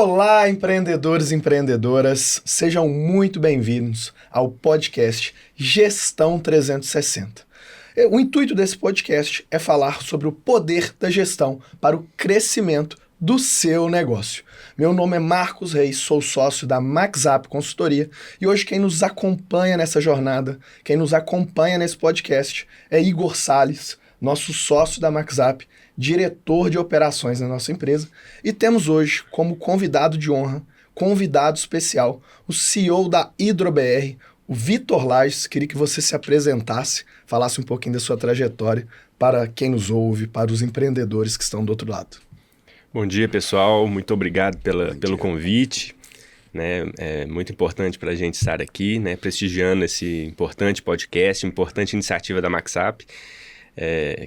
Olá, empreendedores e empreendedoras, sejam muito bem-vindos ao podcast Gestão 360. O intuito desse podcast é falar sobre o poder da gestão para o crescimento do seu negócio. Meu nome é Marcos Reis, sou sócio da MaxUp Consultoria e hoje quem nos acompanha nessa jornada, quem nos acompanha nesse podcast é Igor Salles, nosso sócio da MaxUp, diretor de operações na nossa empresa, e temos hoje como convidado de honra, convidado especial, o CEO da HidroBR, o Vitor Lages. Queria que você se apresentasse, falasse um pouquinho da sua trajetória para quem nos ouve, para os empreendedores que estão do outro lado. Bom dia, pessoal. Muito obrigado pelo convite. É muito importante para a gente estar aqui, prestigiando esse importante podcast, importante iniciativa da MaxUp,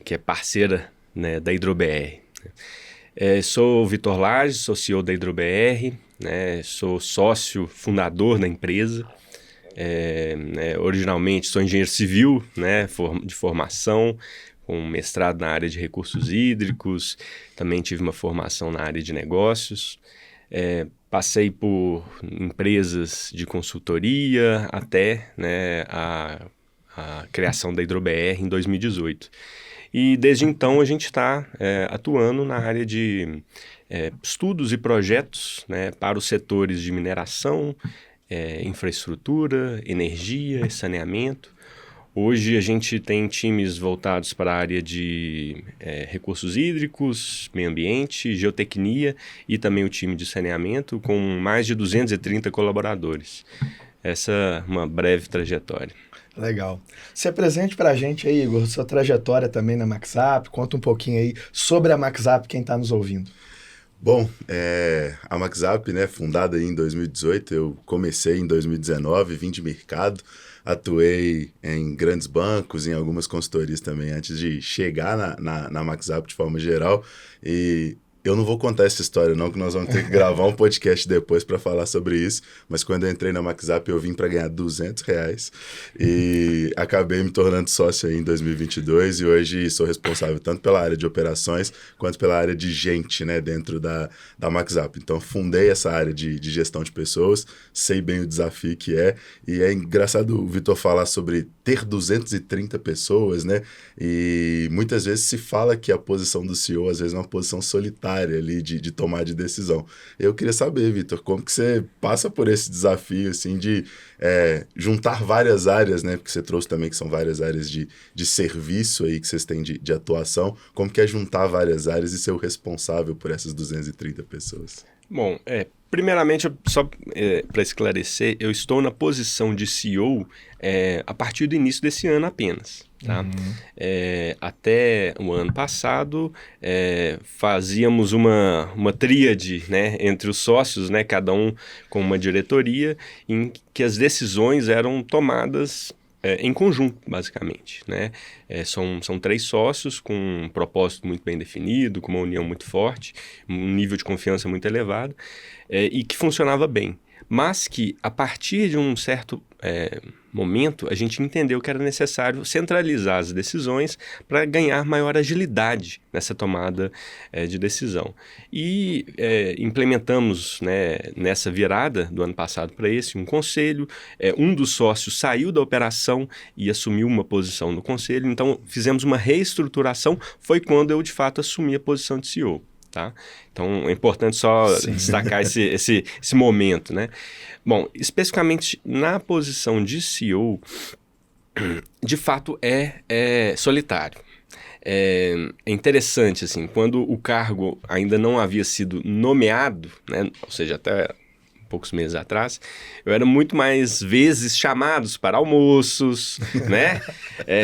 que é parceira, da HidroBR. Sou o Vitor Lages, sou CEO da HidroBR, sou sócio fundador da empresa. Originalmente sou engenheiro civil, de formação, com mestrado na área de recursos hídricos, também tive uma formação na área de negócios. Passei por empresas de consultoria até a criação da HidroBR em 2018. E desde então a gente está atuando na área de estudos e projetos para os setores de mineração, infraestrutura, energia e saneamento. Hoje a gente tem times voltados para a área de recursos hídricos, meio ambiente, geotecnia e também o time de saneamento com mais de 230 colaboradores. Essa é uma breve trajetória. Legal. Se apresente para a gente aí, Igor, sua trajetória também na MaxUp, conta um pouquinho aí sobre a MaxUp, quem está nos ouvindo. Bom, a MaxUp, fundada aí em 2018, eu comecei em 2019, vim de mercado, atuei em grandes bancos, em algumas consultorias também, antes de chegar na MaxUp de forma geral. E eu não vou contar essa história não, que nós vamos ter que gravar um podcast depois para falar sobre isso, mas quando eu entrei na MaxUp eu vim para ganhar R$200 e acabei me tornando sócio aí em 2022 e hoje sou responsável tanto pela área de operações quanto pela área de gente, dentro da MaxUp. Então fundei essa área de gestão de pessoas, sei bem o desafio que é, e é engraçado o Vitor falar sobre ter 230 pessoas, e muitas vezes se fala que a posição do CEO às vezes é uma posição solitária ali de tomar de decisão. Eu queria saber, Vitor, como que você passa por esse desafio assim, de juntar várias áreas, porque você trouxe também que são várias áreas de serviço aí que vocês têm de atuação, como que é juntar várias áreas e ser o responsável por essas 230 pessoas? Bom, primeiramente, só para esclarecer, eu estou na posição de CEO a partir do início desse ano apenas. Tá? Até o ano passado, fazíamos uma tríade entre os sócios, cada um com uma diretoria, em que as decisões eram tomadas em conjunto, basicamente. São 3 sócios com um propósito muito bem definido, com uma união muito forte, um nível de confiança muito elevado, e que funcionava bem. Mas que, a partir de um certo momento, a gente entendeu que era necessário centralizar as decisões para ganhar maior agilidade nessa tomada de decisão. E implementamos, nessa virada do ano passado para esse, um conselho. Um dos sócios saiu da operação e assumiu uma posição no conselho. Então, fizemos uma reestruturação. Foi quando eu, de fato, assumi a posição de CEO. Tá? Então, é importante só destacar esse momento. Bom, especificamente na posição de CEO, de fato é solitário. É interessante, assim, quando o cargo ainda não havia sido nomeado, ou seja, até poucos meses atrás, eu era muito mais vezes chamados para almoços,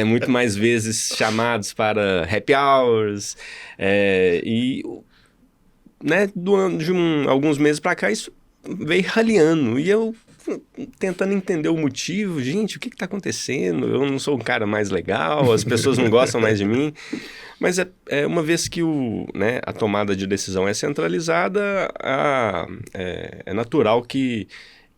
muito mais vezes chamados para happy hours, alguns meses para cá, isso veio raliando. E eu tentando entender o motivo. Gente, o que está acontecendo? Eu não sou um cara mais legal, as pessoas não gostam mais de mim. Mas uma vez que a tomada de decisão é centralizada, é natural que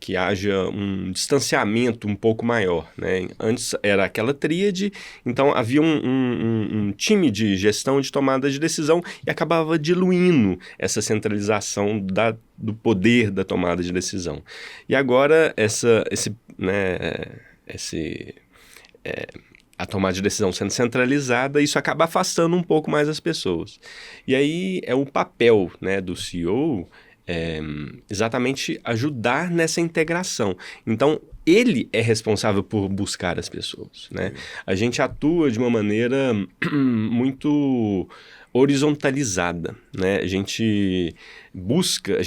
que haja um distanciamento um pouco maior, né? Antes era aquela tríade, então havia um time de gestão de tomada de decisão e acabava diluindo essa centralização do poder da tomada de decisão. E agora a tomada de decisão sendo centralizada, isso acaba afastando um pouco mais as pessoas. E aí é o papel, né, do CEO exatamente ajudar nessa integração. Então, ele é responsável por buscar as pessoas, né? A gente atua de uma maneira muito horizontalizada, né? A gente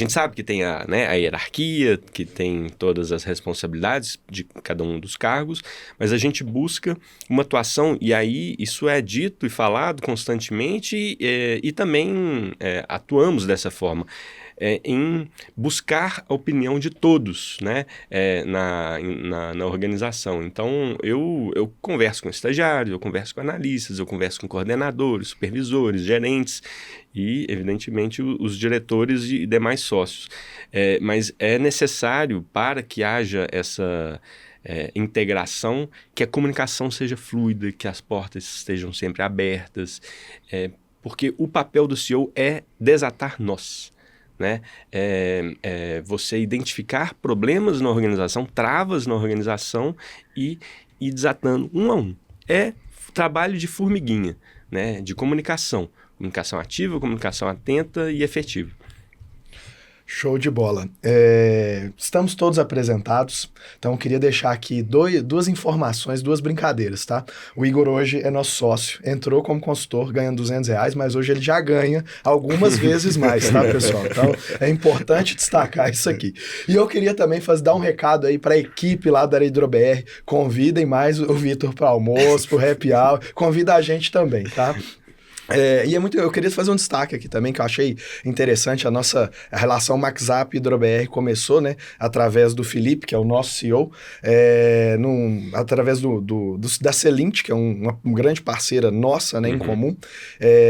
sabe que tem a hierarquia, que tem todas as responsabilidades de cada um dos cargos, mas a gente busca uma atuação, e aí isso é dito e falado constantemente, e também atuamos dessa forma. Em buscar a opinião de todos, né, na organização. Então, eu converso com estagiários, eu converso com analistas, eu converso com coordenadores, supervisores, gerentes e, evidentemente, os diretores e demais sócios. Mas é necessário, para que haja essa integração, que a comunicação seja fluida, que as portas estejam sempre abertas, porque o papel do CEO é desatar nós. Né? Você identificar problemas na organização, travas na organização e ir desatando um a um. É trabalho de formiguinha, né? De comunicação ativa, comunicação atenta e efetiva. Show de bola. Estamos todos apresentados, então eu queria deixar aqui duas informações, duas brincadeiras, tá? O Igor hoje é nosso sócio, entrou como consultor ganhando R$200, mas hoje ele já ganha algumas vezes mais, tá, pessoal? Então é importante destacar isso aqui. E eu queria também dar um recado aí para a equipe lá da Hidro-BR, convidem mais o Vitor para almoço, para o happy hour, convida a gente também, tá? Eu queria fazer um destaque aqui também, que eu achei interessante. A relação MaxApp e Hidro-BR começou, né, através do Felipe, que é o nosso CEO, através da Celint, que é uma grande parceira nossa, né, em comum,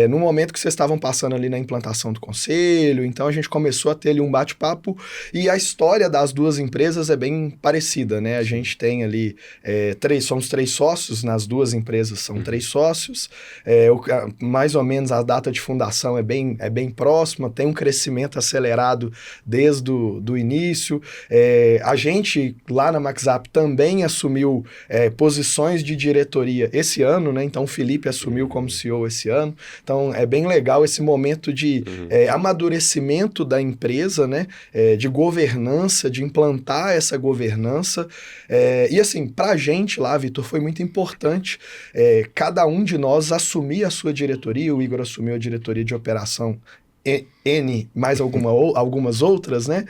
no momento que vocês estavam passando ali na implantação do conselho. Então a gente começou a ter ali um bate-papo, e a história das duas empresas é bem parecida, né? A gente tem ali somos 3 sócios, nas duas empresas são 3 sócios, mais ou menos a data de fundação é bem próxima, tem um crescimento acelerado desde o início. A gente, lá na MaxApp, também assumiu posições de diretoria esse ano, né? Então, o Felipe assumiu como CEO esse ano. Então, é bem legal esse momento de amadurecimento da empresa, né? De governança, de implantar essa governança. E assim, pra gente lá, Vitor, foi muito importante cada um de nós assumir a sua diretoria. O Igor assumiu a diretoria de operação mais algumas outras, né?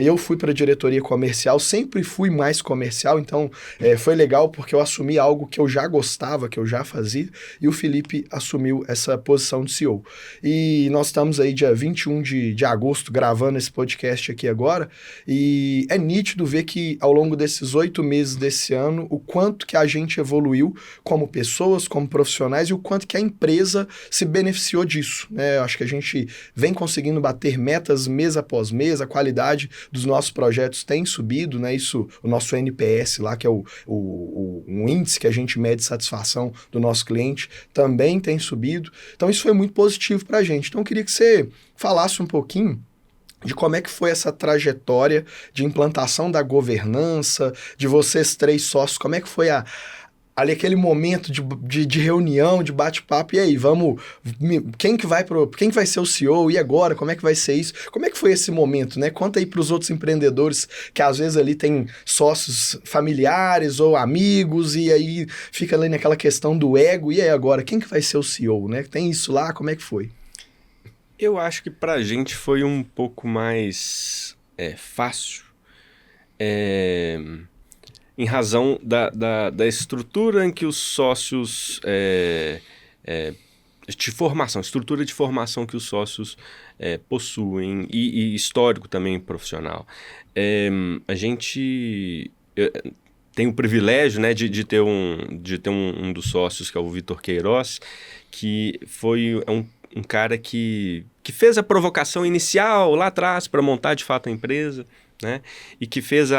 Eu fui para a diretoria comercial, sempre fui mais comercial, então foi legal porque eu assumi algo que eu já gostava, que eu já fazia, e o Felipe assumiu essa posição de CEO. E nós estamos aí dia 21 de agosto gravando esse podcast aqui agora, e é nítido ver que ao longo desses 8 meses desse ano, o quanto que a gente evoluiu como pessoas, como profissionais, e o quanto que a empresa se beneficiou disso, né? Eu acho que a gente vem conseguindo bater metas mês após mês, a qualidade dos nossos projetos tem subido, né? Isso, o nosso NPS lá, que é um índice que a gente mede satisfação do nosso cliente, também tem subido. Então isso foi muito positivo para a gente. Então eu queria que você falasse um pouquinho de como é que foi essa trajetória de implantação da governança, de vocês 3 sócios, como é que foi ali aquele momento de reunião, de bate-papo, e aí, quem que vai ser o CEO, e agora, como é que vai ser isso? Como é que foi esse momento, né? Conta aí para os outros empreendedores que às vezes ali tem sócios familiares ou amigos, e aí fica ali naquela questão do ego, e aí agora, quem que vai ser o CEO, né? Tem isso lá, como é que foi? Eu acho que para a gente foi um pouco mais fácil, em razão da estrutura em que os sócios estrutura de formação que os sócios possuem e histórico também profissional. A gente tem o privilégio, né, de ter um dos sócios, que é o Vitor Queiroz, que foi um cara que fez a provocação inicial lá atrás para montar de fato a empresa, né? E que fez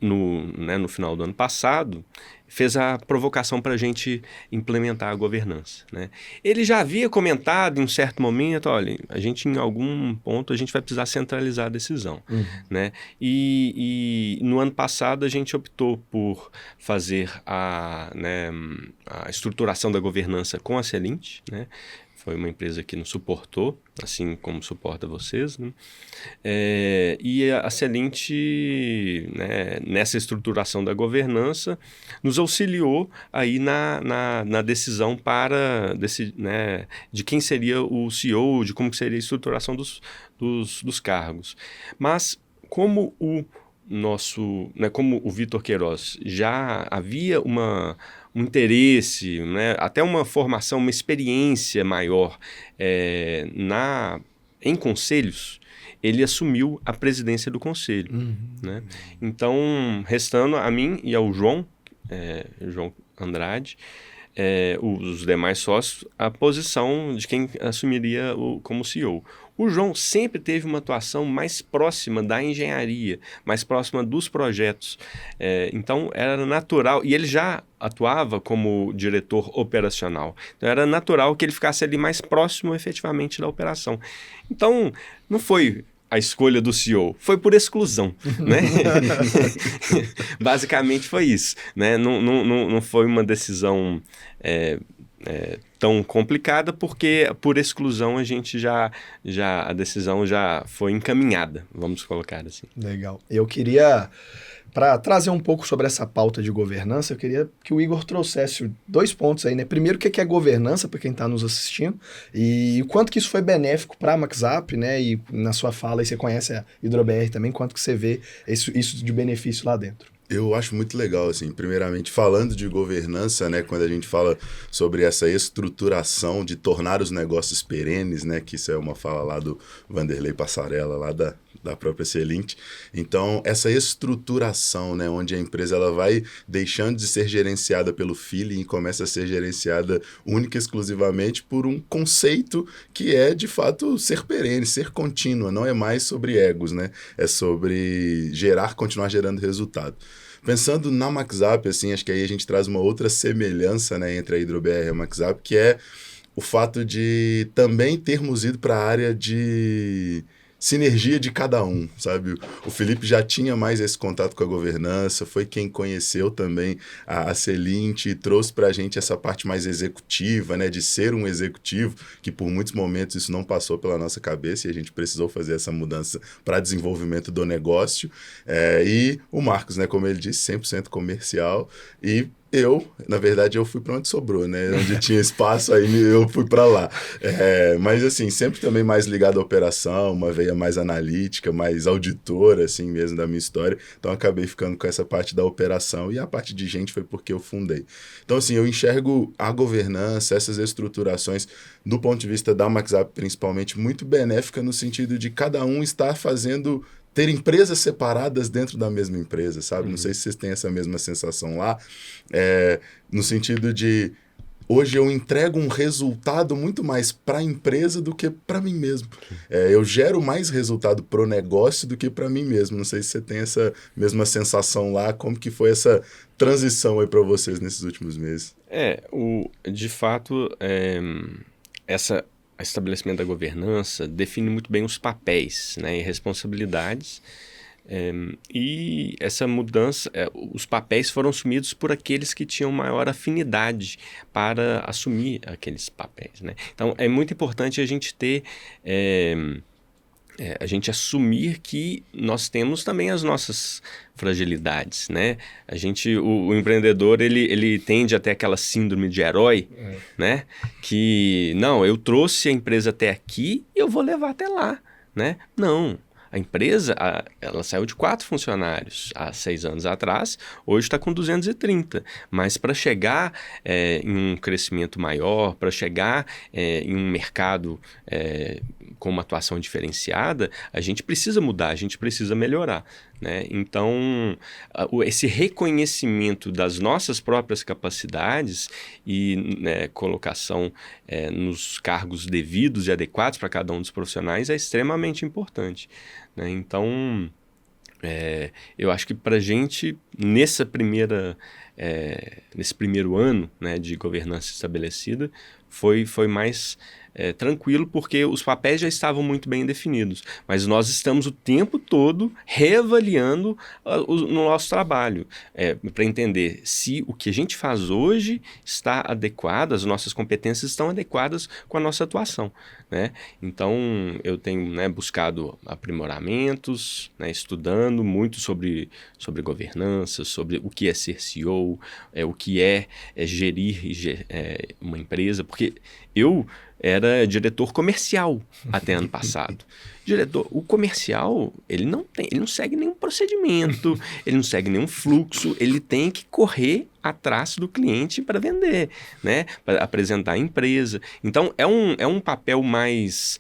no final do ano passado, fez a provocação para a gente implementar a governança, né? Ele já havia comentado em um certo momento, olha, a gente em algum ponto a gente vai precisar centralizar a decisão, né? E no ano passado a gente optou por fazer a estruturação da governança com a Celint, né? Foi uma empresa que nos suportou, assim como suporta vocês, né? E a Celint, né, nessa estruturação da governança, nos auxiliou aí na decisão né, de quem seria o CEO, de como seria a estruturação dos cargos. Mas como como o Vitor Queiroz já havia um interesse, né, até uma formação, uma experiência maior em conselhos, ele assumiu a presidência do conselho. Né? Então, restando a mim e ao João Andrade, os demais sócios, a posição de quem assumiria como CEO. O João sempre teve uma atuação mais próxima da engenharia, mais próxima dos projetos. Então, era natural, e ele já atuava como diretor operacional. Então, era natural que ele ficasse ali mais próximo, efetivamente, da operação. Então, não foi a escolha do CEO, foi por exclusão, né? Basicamente foi isso, né? Não foi uma decisão tão complicada, porque por exclusão a decisão já foi encaminhada, vamos colocar assim. Legal. Eu queria, para trazer um pouco sobre essa pauta de governança, eu queria que o Igor trouxesse 2 pontos aí, né? Primeiro, o que é governança, para quem está nos assistindo, e o quanto que isso foi benéfico para a MaxUp, né? E na sua fala, aí você conhece a HidroBR também, quanto que você vê isso de benefício lá dentro. Eu acho muito legal, assim, primeiramente, falando de governança, né, quando a gente fala sobre essa estruturação de tornar os negócios perenes, né, que isso é uma fala lá do Vanderlei Passarella, lá da própria Celint. Então, essa estruturação, né, onde a empresa ela vai deixando de ser gerenciada pelo feeling e começa a ser gerenciada única e exclusivamente por um conceito que é, de fato, ser perene, ser contínua, não é mais sobre egos, né, é sobre continuar gerando resultado. Pensando na MaxUp, assim, acho que aí a gente traz uma outra semelhança, né, entre a HidroBR e a MaxUp, que é o fato de também termos ido para a área de sinergia de cada um, sabe? O Felipe já tinha mais esse contato com a governança, foi quem conheceu também a Celint e trouxe para a gente essa parte mais executiva, né? De ser um executivo, que por muitos momentos isso não passou pela nossa cabeça e a gente precisou fazer essa mudança para desenvolvimento do negócio. E o Marcos, né? Como ele disse, 100% comercial e na verdade, eu fui para onde sobrou, né? Onde tinha espaço, aí eu fui para lá. Mas, assim, sempre também mais ligado à operação, uma veia mais analítica, mais auditora, assim mesmo, da minha história. Então, acabei ficando com essa parte da operação e a parte de gente foi porque eu fundei. Então, assim, eu enxergo a governança, essas estruturações, do ponto de vista da MaxUp, principalmente, muito benéfica no sentido de cada um estar ter empresas separadas dentro da mesma empresa, sabe? Não sei se vocês têm essa mesma sensação lá, no sentido de hoje eu entrego um resultado muito mais para a empresa do que para mim mesmo. Eu gero mais resultado para o negócio do que para mim mesmo. Não sei se você tem essa mesma sensação lá, como que foi essa transição aí para vocês nesses últimos meses? De fato, o estabelecimento da governança define muito bem os papéis, né, e responsabilidades, e essa mudança, os papéis foram assumidos por aqueles que tinham maior afinidade para assumir aqueles papéis, né? Então, é muito importante a gente ter... a gente assumir que nós temos também as nossas fragilidades, né? O empreendedor, ele tende a ter aquela síndrome de herói, né? Que, não, eu trouxe a empresa até aqui e eu vou levar até lá, né? Não, a empresa, ela saiu de 4 funcionários há 6 anos atrás, hoje está com 230. Mas para chegar em um crescimento maior, para chegar em um mercado com uma atuação diferenciada, a gente precisa mudar, a gente precisa melhorar, né? Então, esse reconhecimento das nossas próprias capacidades e, né, colocação nos cargos devidos e adequados para cada um dos profissionais é extremamente importante, né? Então, eu acho que para a gente, nesse primeiro ano, né, de governança estabelecida, foi mais tranquilo, porque os papéis já estavam muito bem definidos, mas nós estamos o tempo todo reavaliando no nosso trabalho, para entender se o que a gente faz hoje está adequado, as nossas competências estão adequadas com a nossa atuação, né? Então, eu tenho, né, buscado aprimoramentos, né, estudando muito sobre governança, sobre o que é ser CEO, o que é gerir uma empresa, porque eu era diretor comercial até ano passado. O comercial, ele não segue nenhum procedimento, ele não segue nenhum fluxo, ele tem que correr atrás do cliente para vender, né? Para apresentar a empresa. Então, é um papel mais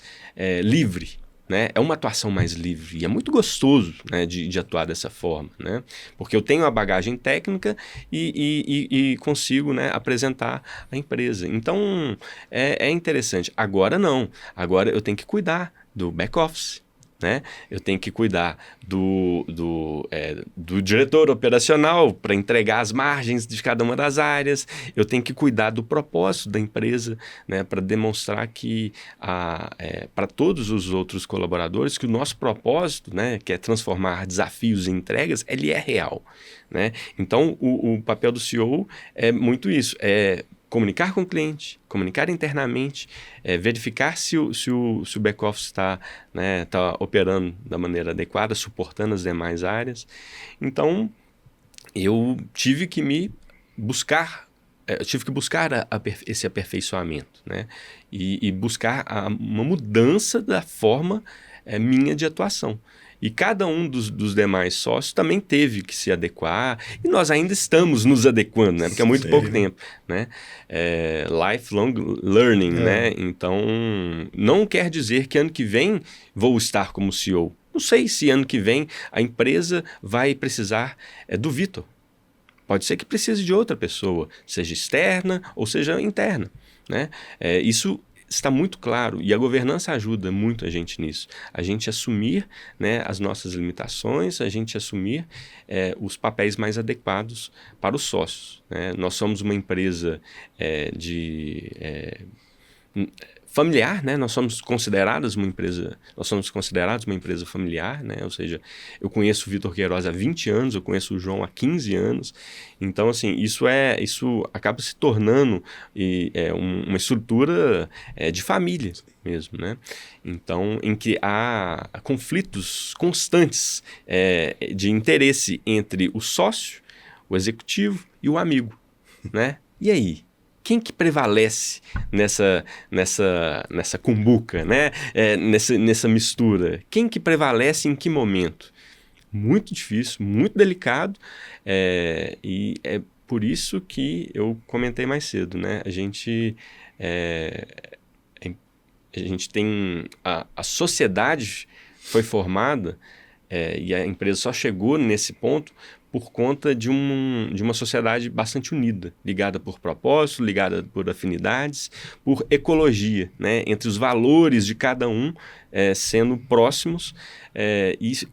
livre, né? É uma atuação mais livre e é muito gostoso, né, de atuar dessa forma, né? Porque eu tenho a bagagem técnica e consigo, né, apresentar a empresa. Então, é interessante. Agora não. Agora eu tenho que cuidar do back-office, né? Eu tenho que cuidar do diretor operacional para entregar as margens de cada uma das áreas. Eu tenho que cuidar do propósito da empresa, né? Para demonstrar que para todos os outros colaboradores que o nosso propósito, né, que é transformar desafios em entregas, ele é real, né? Então, o papel do CEO é muito isso, comunicar com o cliente, comunicar internamente, verificar se o back-office está, né, tá operando da maneira adequada, suportando as demais áreas. Então, eu tive que buscar esse aperfeiçoamento, né, e buscar uma mudança da forma minha de atuação. E cada um dos demais sócios também teve que se adequar, e nós ainda estamos nos adequando, né? Porque é muito pouco tempo, né? Lifelong learning, né? Então, não quer dizer que ano que vem vou estar como CEO. Não sei se ano que vem a empresa vai precisar do Vitor. Pode ser que precise de outra pessoa, seja externa ou seja interna, né? Isso está muito claro, e a governança ajuda muito a gente nisso. A gente assumir, né, as nossas limitações, a gente assumir os papéis mais adequados para os sócios, né? Nós somos uma empresa familiar, né? Nós somos considerados uma empresa familiar, né? Ou seja, eu conheço o Vitor Queiroz há 20 anos, eu conheço o João há 15 anos. Então, assim, isso acaba se tornando uma estrutura de família mesmo, né? Então, em que há conflitos constantes de interesse entre o sócio, o executivo e o amigo, né? E aí? Quem que prevalece nessa cumbuca, né? Nessa mistura? Quem que prevalece em que momento? Muito difícil, muito delicado, e é por isso que eu comentei mais cedo, né? A gente tem... A sociedade foi formada e a empresa só chegou nesse ponto por conta de uma sociedade bastante unida, ligada por propósito, ligada por afinidades, por ecologia, né? Entre os valores de cada um sendo próximos,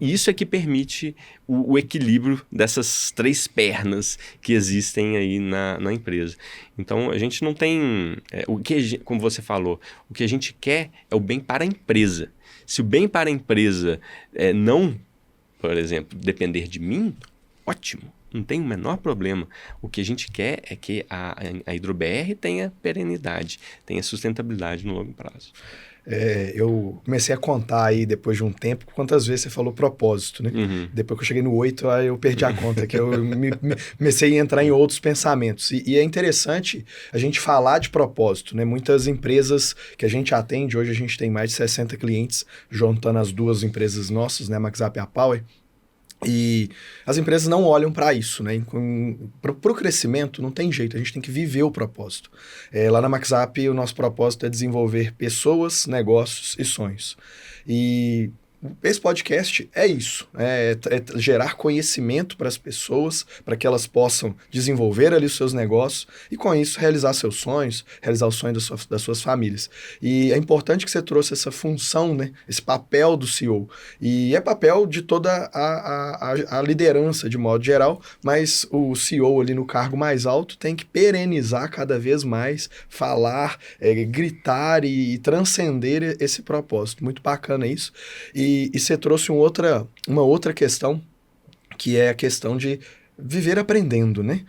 isso é que permite o equilíbrio dessas três pernas que existem aí na empresa. Então, a gente não tem... como você falou, o que a gente quer é o bem para a empresa. Se o bem para a empresa não, por exemplo, depender de mim, ótimo, não tem o menor problema. O que a gente quer é que a Hidro-BR tenha perenidade, tenha sustentabilidade no longo prazo. Eu comecei a contar aí, depois de um tempo, quantas vezes você falou propósito, né? Uhum. Depois que eu cheguei no 8, aí eu perdi a conta, que eu comecei a entrar em outros pensamentos. E é interessante a gente falar de propósito, né? Muitas empresas que a gente atende, hoje a gente tem mais de 60 clientes, juntando as duas empresas nossas, né? A MaxUp e a Power. E as empresas não olham para isso, né? Para o crescimento não tem jeito, a gente tem que viver o propósito. Lá na MaxUp, o nosso propósito é desenvolver pessoas, negócios e sonhos. E esse podcast é isso, é gerar conhecimento para as pessoas, para que elas possam desenvolver ali os seus negócios e, com isso, realizar seus sonhos, realizar os sonhos das suas famílias. E é importante que você trouxe essa função, né, esse papel do CEO. E é papel de toda a liderança, de modo geral, mas o CEO ali no cargo mais alto tem que perenizar cada vez mais, falar, gritar e transcender esse propósito. Muito bacana isso. E você trouxe uma outra questão, que é a questão de viver aprendendo, né?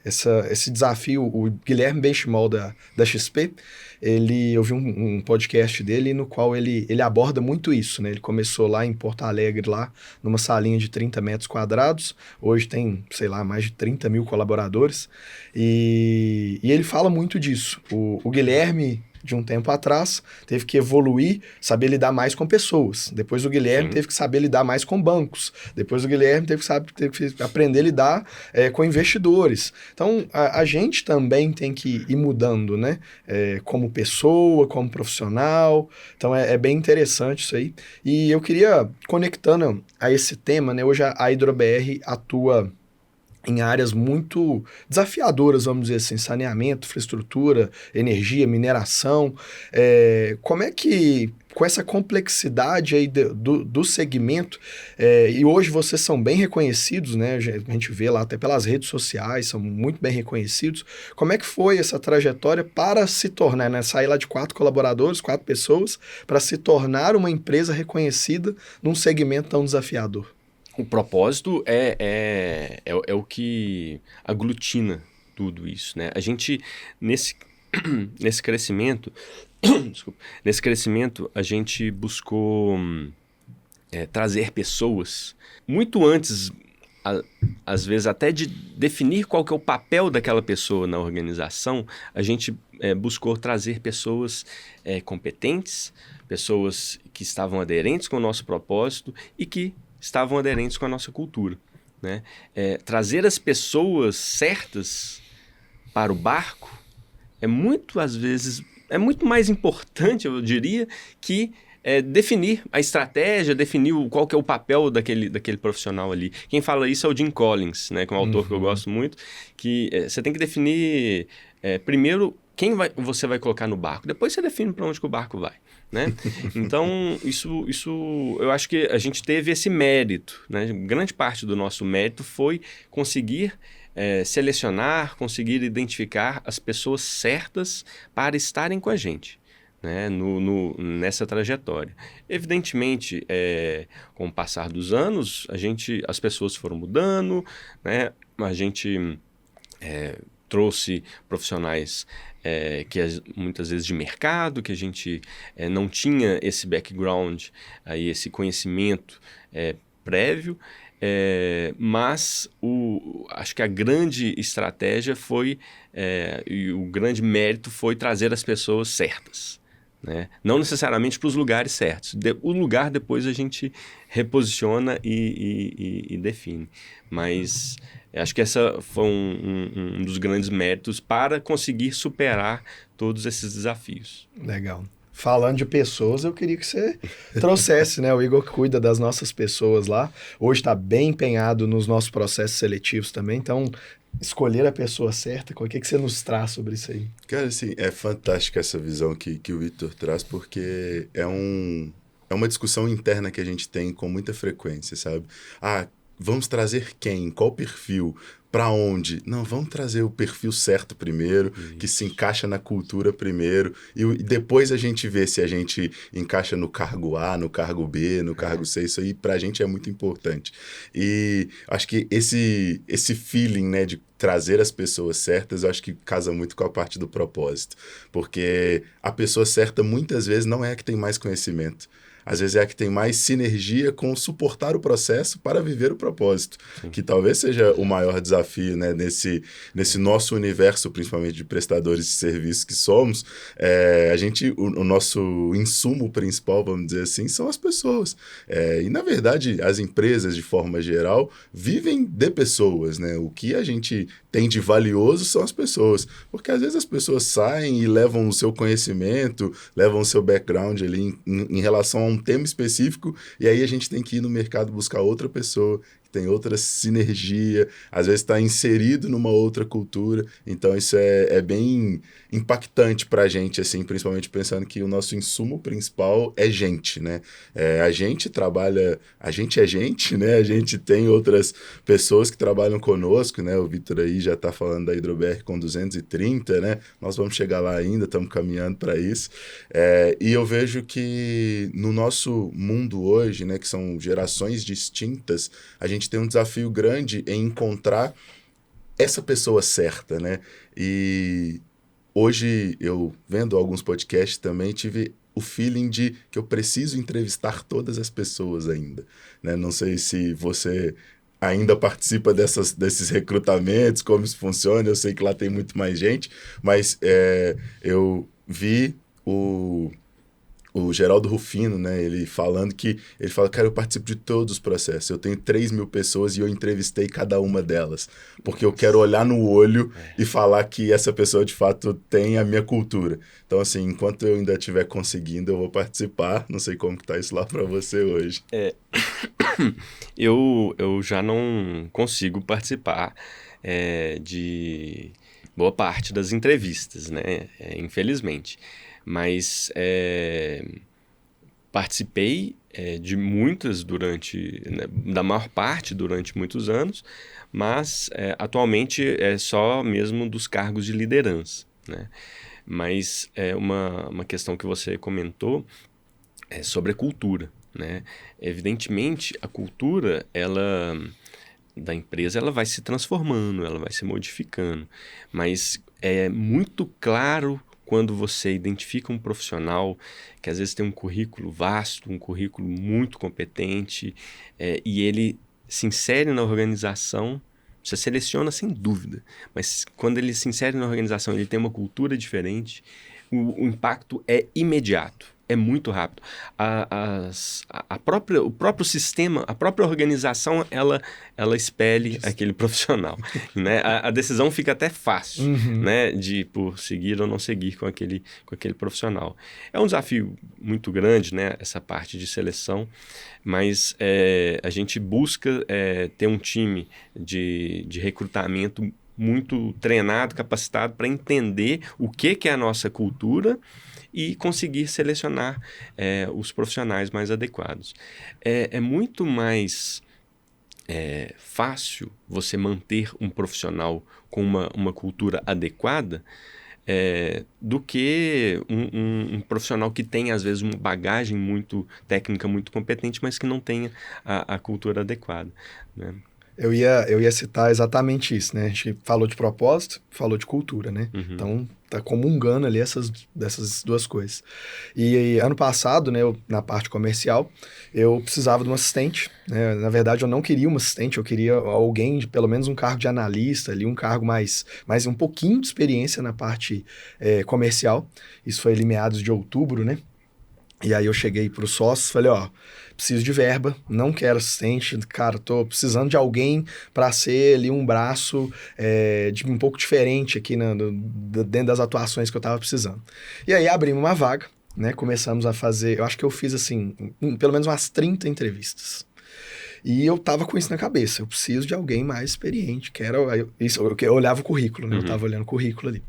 Esse desafio, o Guilherme Benchimol da XP, eu vi um podcast dele no qual ele aborda muito isso, né? Ele começou lá em Porto Alegre, lá numa salinha de 30 metros quadrados, hoje tem, sei lá, mais de 30 mil colaboradores, e ele fala muito disso. O Guilherme, de um tempo atrás, teve que evoluir, saber lidar mais com pessoas. Depois o Guilherme teve que saber lidar mais com bancos. Depois o Guilherme teve que aprender a lidar com investidores. Então, a gente também tem que ir mudando, né? Como pessoa, como profissional. Então, é bem interessante isso aí. E eu queria, conectando a esse tema, né? Hoje a HidroBR atua em áreas muito desafiadoras, vamos dizer assim, saneamento, infraestrutura, energia, mineração. Como é que, com essa complexidade aí do segmento, e hoje vocês são bem reconhecidos, né? A gente vê lá até pelas redes sociais, são muito bem reconhecidos. Como é que foi essa trajetória para se tornar, né? Sair lá de 4 colaboradores, 4 pessoas, para se tornar uma empresa reconhecida num segmento tão desafiador? O propósito é o que aglutina tudo isso, né? A gente, nesse crescimento, desculpa, nesse crescimento, a gente buscou trazer pessoas muito antes, às vezes até de definir qual que é o papel daquela pessoa na organização, a gente buscou trazer pessoas competentes, pessoas que estavam aderentes com o nosso propósito e que estavam aderentes com a nossa cultura, né? Trazer as pessoas certas para o barco às vezes, é muito mais importante, eu diria, que definir a estratégia, definir qual que é o papel daquele profissional ali. Quem fala isso é o Jim Collins, né, que é um autor que eu gosto muito, que você tem que definir primeiro quem você vai colocar no barco, depois você define para onde que o barco vai. Né? Então, isso eu acho que a gente teve esse mérito, né? Grande parte do nosso mérito foi conseguir selecionar, conseguir identificar as pessoas certas para estarem com a gente, né? Nessa trajetória. Evidentemente, com o passar dos anos, as pessoas foram mudando, né? A gente trouxe profissionais muitas vezes de mercado, que a gente não tinha esse background, aí, esse conhecimento prévio, mas acho que a grande estratégia foi, e o grande mérito foi trazer as pessoas certas. Né? Não necessariamente para os lugares certos. O lugar depois a gente reposiciona e define. Mas acho que essa foi um dos grandes méritos para conseguir superar todos esses desafios. Legal. Falando de pessoas, eu queria que você trouxesse, né? O Igor que cuida das nossas pessoas lá. Hoje está bem empenhado nos nossos processos seletivos também. Então, escolher a pessoa certa, o que você nos traz sobre isso aí? Cara, assim, é fantástica essa visão que o Vitor traz, porque é uma discussão interna que a gente tem com muita frequência, sabe? Vamos trazer quem? Qual perfil? Para onde? Não, vamos trazer o perfil certo primeiro, que se encaixa na cultura primeiro, e depois a gente vê se a gente encaixa no cargo A, no cargo B, no cargo C. Isso aí pra gente é muito importante. E acho que esse feeling, né, de trazer as pessoas certas, eu acho que casa muito com a parte do propósito. Porque a pessoa certa muitas vezes não é a que tem mais conhecimento. Às vezes é a que tem mais sinergia com suportar o processo para viver o propósito, Sim. que talvez seja o maior desafio, né? Nesse nosso universo, principalmente de prestadores de serviços que somos, o nosso insumo principal, vamos dizer assim, são as pessoas. E, na verdade, as empresas, de forma geral, vivem de pessoas, né? O que a gente tem de valioso são as pessoas. Porque às vezes as pessoas saem e levam o seu conhecimento, levam o seu background ali em relação a um tema específico, e aí a gente tem que ir no mercado buscar outra pessoa que tem outra sinergia, às vezes está inserido numa outra cultura. Então isso é bem impactante para a gente, assim, principalmente pensando que o nosso insumo principal é gente, né? A gente trabalha, a gente é gente, né? A gente tem outras pessoas que trabalham conosco, né? O Vitor aí já está falando da Hidrober com 230, né? Nós vamos chegar lá ainda, estamos caminhando para isso. E eu vejo que no nosso mundo hoje, né, que são gerações distintas, a gente tem um desafio grande em encontrar essa pessoa certa, né? E hoje, eu vendo alguns podcasts também, tive o feeling de que eu preciso entrevistar todas as pessoas ainda, né? Não sei se você ainda participa desses recrutamentos, como isso funciona, eu sei que lá tem muito mais gente, mas eu vi o Geraldo Rufino, né, ele falando ele fala, cara, eu participo de todos os processos, eu tenho 3.000 pessoas e eu entrevistei cada uma delas, porque eu quero olhar no olho e falar que essa pessoa de fato tem a minha cultura. Então, assim, enquanto eu ainda estiver conseguindo, eu vou participar. Não sei como que tá isso lá para você hoje. Eu já não consigo participar de boa parte das entrevistas, né, infelizmente. Mas participei de muitas da maior parte durante muitos anos, mas atualmente é só mesmo dos cargos de liderança, né? Mas uma questão que você comentou é sobre a cultura, né? Evidentemente, a cultura, da empresa, ela vai se transformando, ela vai se modificando, mas é muito claro quando você identifica um profissional que às vezes tem um currículo vasto, um currículo muito competente, e ele se insere na organização, você seleciona sem dúvida, mas quando ele se insere na organização, ele tem uma cultura diferente, o impacto é imediato, é muito rápido. O próprio sistema, a própria organização, ela expele aquele profissional, né? A decisão fica até fácil, né? Por seguir ou não seguir com aquele profissional. É um desafio muito grande, né? Essa parte de seleção, mas a gente busca ter um time de recrutamento muito treinado, capacitado para entender o que é a nossa cultura e conseguir selecionar os profissionais mais adequados. É muito mais fácil você manter um profissional com uma cultura adequada do que um profissional que tem, às vezes, uma bagagem muito técnica, muito competente, mas que não tenha a cultura adequada, né? Eu ia citar exatamente isso, né? A gente falou de propósito, falou de cultura, né? Uhum. Então, tá comungando ali dessas duas coisas. E ano passado, né, na parte comercial, eu precisava de um assistente, né? Na verdade, eu não queria um assistente, eu queria alguém, pelo menos um cargo de analista ali, um cargo mais um pouquinho de experiência na parte comercial. Isso foi ali meados de outubro, né? E aí eu cheguei para os sócios e falei, preciso de verba, não quero assistente, cara, tô precisando de alguém para ser ali um braço um pouco diferente aqui dentro das atuações que eu estava precisando. E aí abrimos uma vaga, né, começamos a fazer, eu acho que eu fiz assim, pelo menos umas 30 entrevistas. E eu tava com isso na cabeça, eu preciso de alguém mais experiente, eu olhava o currículo, né, eu tava olhando o currículo ali.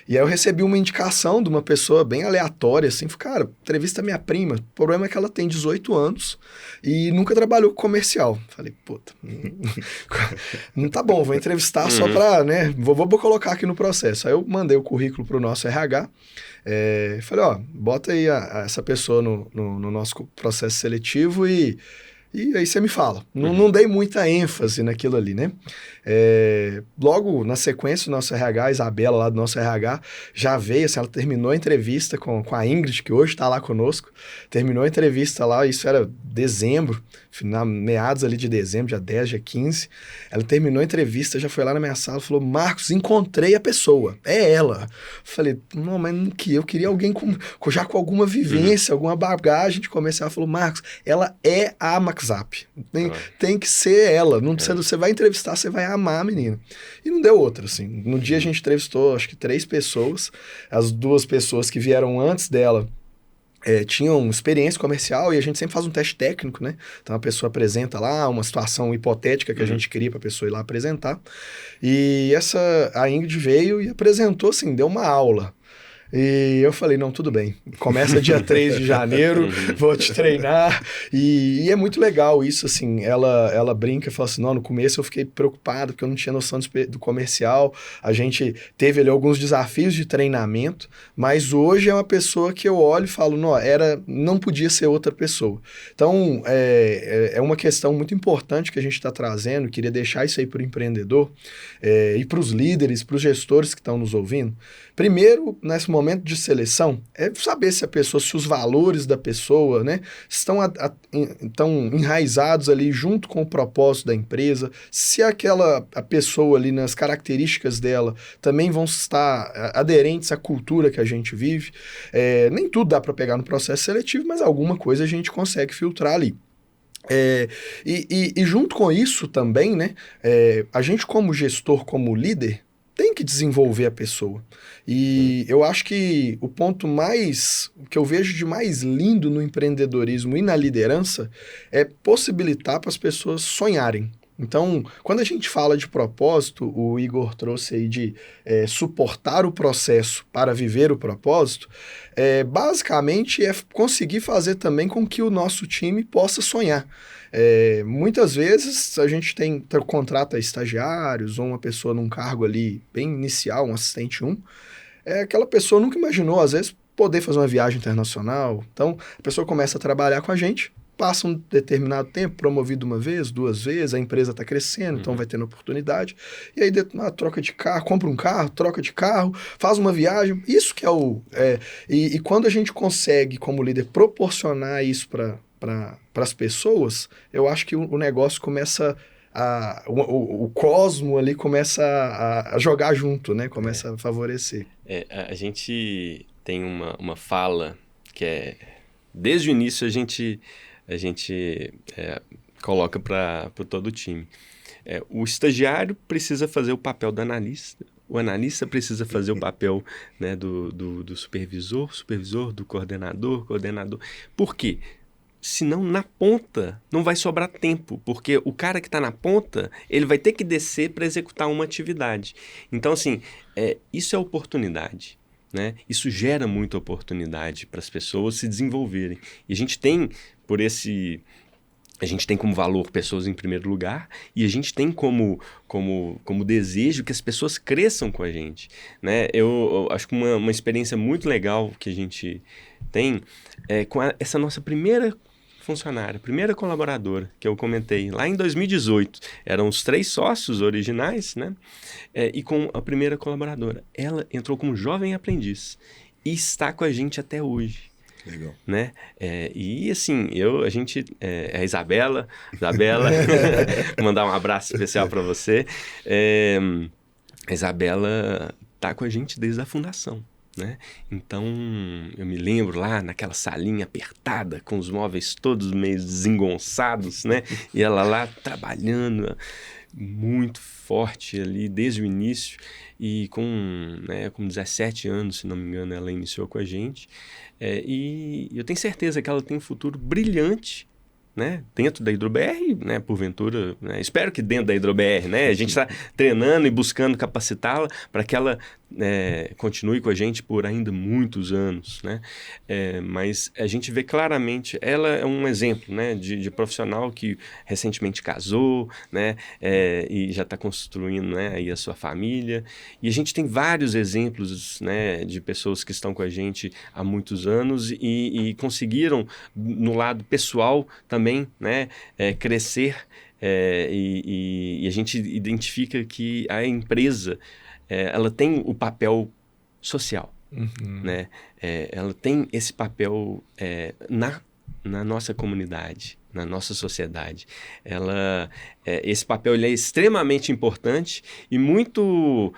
E aí eu recebi uma indicação de uma pessoa bem aleatória, assim, cara, entrevista minha prima, o problema é que ela tem 18 anos e nunca trabalhou com comercial. Falei, puta, não tá bom, vou entrevistar só pra, né, vou colocar aqui no processo. Aí eu mandei o currículo pro nosso RH, falei, bota aí essa pessoa no nosso processo seletivo e aí você me fala. Não dei muita ênfase naquilo ali, né? Logo na sequência, o nosso RH, a Isabela lá do nosso RH, já veio, assim, ela terminou a entrevista com a Ingrid, que hoje está lá conosco, terminou a entrevista lá, isso era dezembro, meados ali de dezembro, dia 10, dia 15, ela terminou a entrevista, já foi lá na minha sala, falou, Marcos, encontrei a pessoa, é ela. Falei, não, mas eu queria alguém já com alguma vivência, alguma bagagem de comercial. Ela falou, Marcos, ela é a WhatsApp. Tem que ser ela. Não, você vai entrevistar, você vai amar a menina. E não deu outra, assim. No dia a gente entrevistou, acho que 3 pessoas. As 2 pessoas que vieram antes dela tinham experiência comercial, e a gente sempre faz um teste técnico, né? Então a pessoa apresenta lá uma situação hipotética que a gente cria para a pessoa ir lá apresentar. E a Ingrid veio e apresentou, assim, deu uma aula. E eu falei, não, tudo bem, começa dia 3 de janeiro, vou te treinar, e é muito legal isso, assim, ela brinca e fala assim, não, no começo eu fiquei preocupado, porque eu não tinha noção do comercial, a gente teve ali alguns desafios de treinamento, mas hoje é uma pessoa que eu olho e falo, não podia ser outra pessoa. Então, é uma questão muito importante que a gente está trazendo, queria deixar isso aí para o empreendedor, e para os líderes, para os gestores que estão nos ouvindo. Primeiro, nesse momento de seleção, é saber se os valores da pessoa, né, estão enraizados ali junto com o propósito da empresa, se a pessoa ali, nas características dela, também vão estar aderentes à cultura que a gente vive. Nem tudo dá para pegar no processo seletivo, mas alguma coisa a gente consegue filtrar ali. E junto com isso também, né, a gente como gestor, como líder, tem que desenvolver a pessoa. E eu acho que o ponto que eu vejo de mais lindo no empreendedorismo e na liderança é possibilitar para as pessoas sonharem. Então, quando a gente fala de propósito, o Igor trouxe aí de suportar o processo para viver o propósito, basicamente é conseguir fazer também com que o nosso time possa sonhar. Muitas vezes a gente contrata estagiários ou uma pessoa num cargo ali bem inicial, um assistente 1, aquela pessoa nunca imaginou, às vezes, poder fazer uma viagem internacional. Então, a pessoa começa a trabalhar com a gente, passa um determinado tempo, promovido 1 vez, 2 vezes, a empresa está crescendo, então vai tendo oportunidade, e aí troca de carro, compra um carro, troca de carro, faz uma viagem, isso que e quando a gente consegue, como líder, proporcionar isso para as pessoas, eu acho que o negócio começa o cosmo ali começa a jogar junto, né? Começa a favorecer. A gente tem uma fala que desde o início a gente coloca para todo o time. O estagiário precisa fazer o papel do analista, o analista precisa fazer o papel, né, do supervisor, do coordenador. Por quê? Senão, na ponta, não vai sobrar tempo, porque o cara que está na ponta, ele vai ter que descer para executar uma atividade. Então, assim, isso é oportunidade, né? Isso gera muita oportunidade para as pessoas se desenvolverem. E a gente tem, como valor pessoas em primeiro lugar, e a gente tem como desejo que as pessoas cresçam com a gente, né? Eu acho que uma experiência muito legal que a gente tem com essa nossa primeira funcionária, primeira colaboradora, que eu comentei lá em 2018. Eram os 3 sócios originais, né? E com a primeira colaboradora. Ela entrou como jovem aprendiz e está com a gente até hoje. Legal. Né? E assim, a Isabela, mandar um abraço especial para você. A Isabela está com a gente desde a fundação. Né? Então, eu me lembro lá naquela salinha apertada, com os móveis todos meio desengonçados, né? E ela lá trabalhando muito forte ali desde o início, e com 17 anos, se não me engano, ela iniciou com a gente. E eu tenho certeza que ela tem um futuro brilhante, né, dentro da HidroBR, né, porventura, né, espero que dentro da HidroBR, né, a gente está treinando e buscando capacitá-la para que ela continue com a gente por ainda muitos anos, né, mas a gente vê claramente, ela é um exemplo, né, de profissional que recentemente casou, né, e já está construindo, né, aí a sua família, e a gente tem vários exemplos, né, de pessoas que estão com a gente há muitos anos e conseguiram, no lado pessoal também, né, crescer, e a gente identifica que a empresa ela tem o papel social, né? Ela tem esse papel na nossa comunidade, na nossa sociedade. Esse papel ele é extremamente importante e muito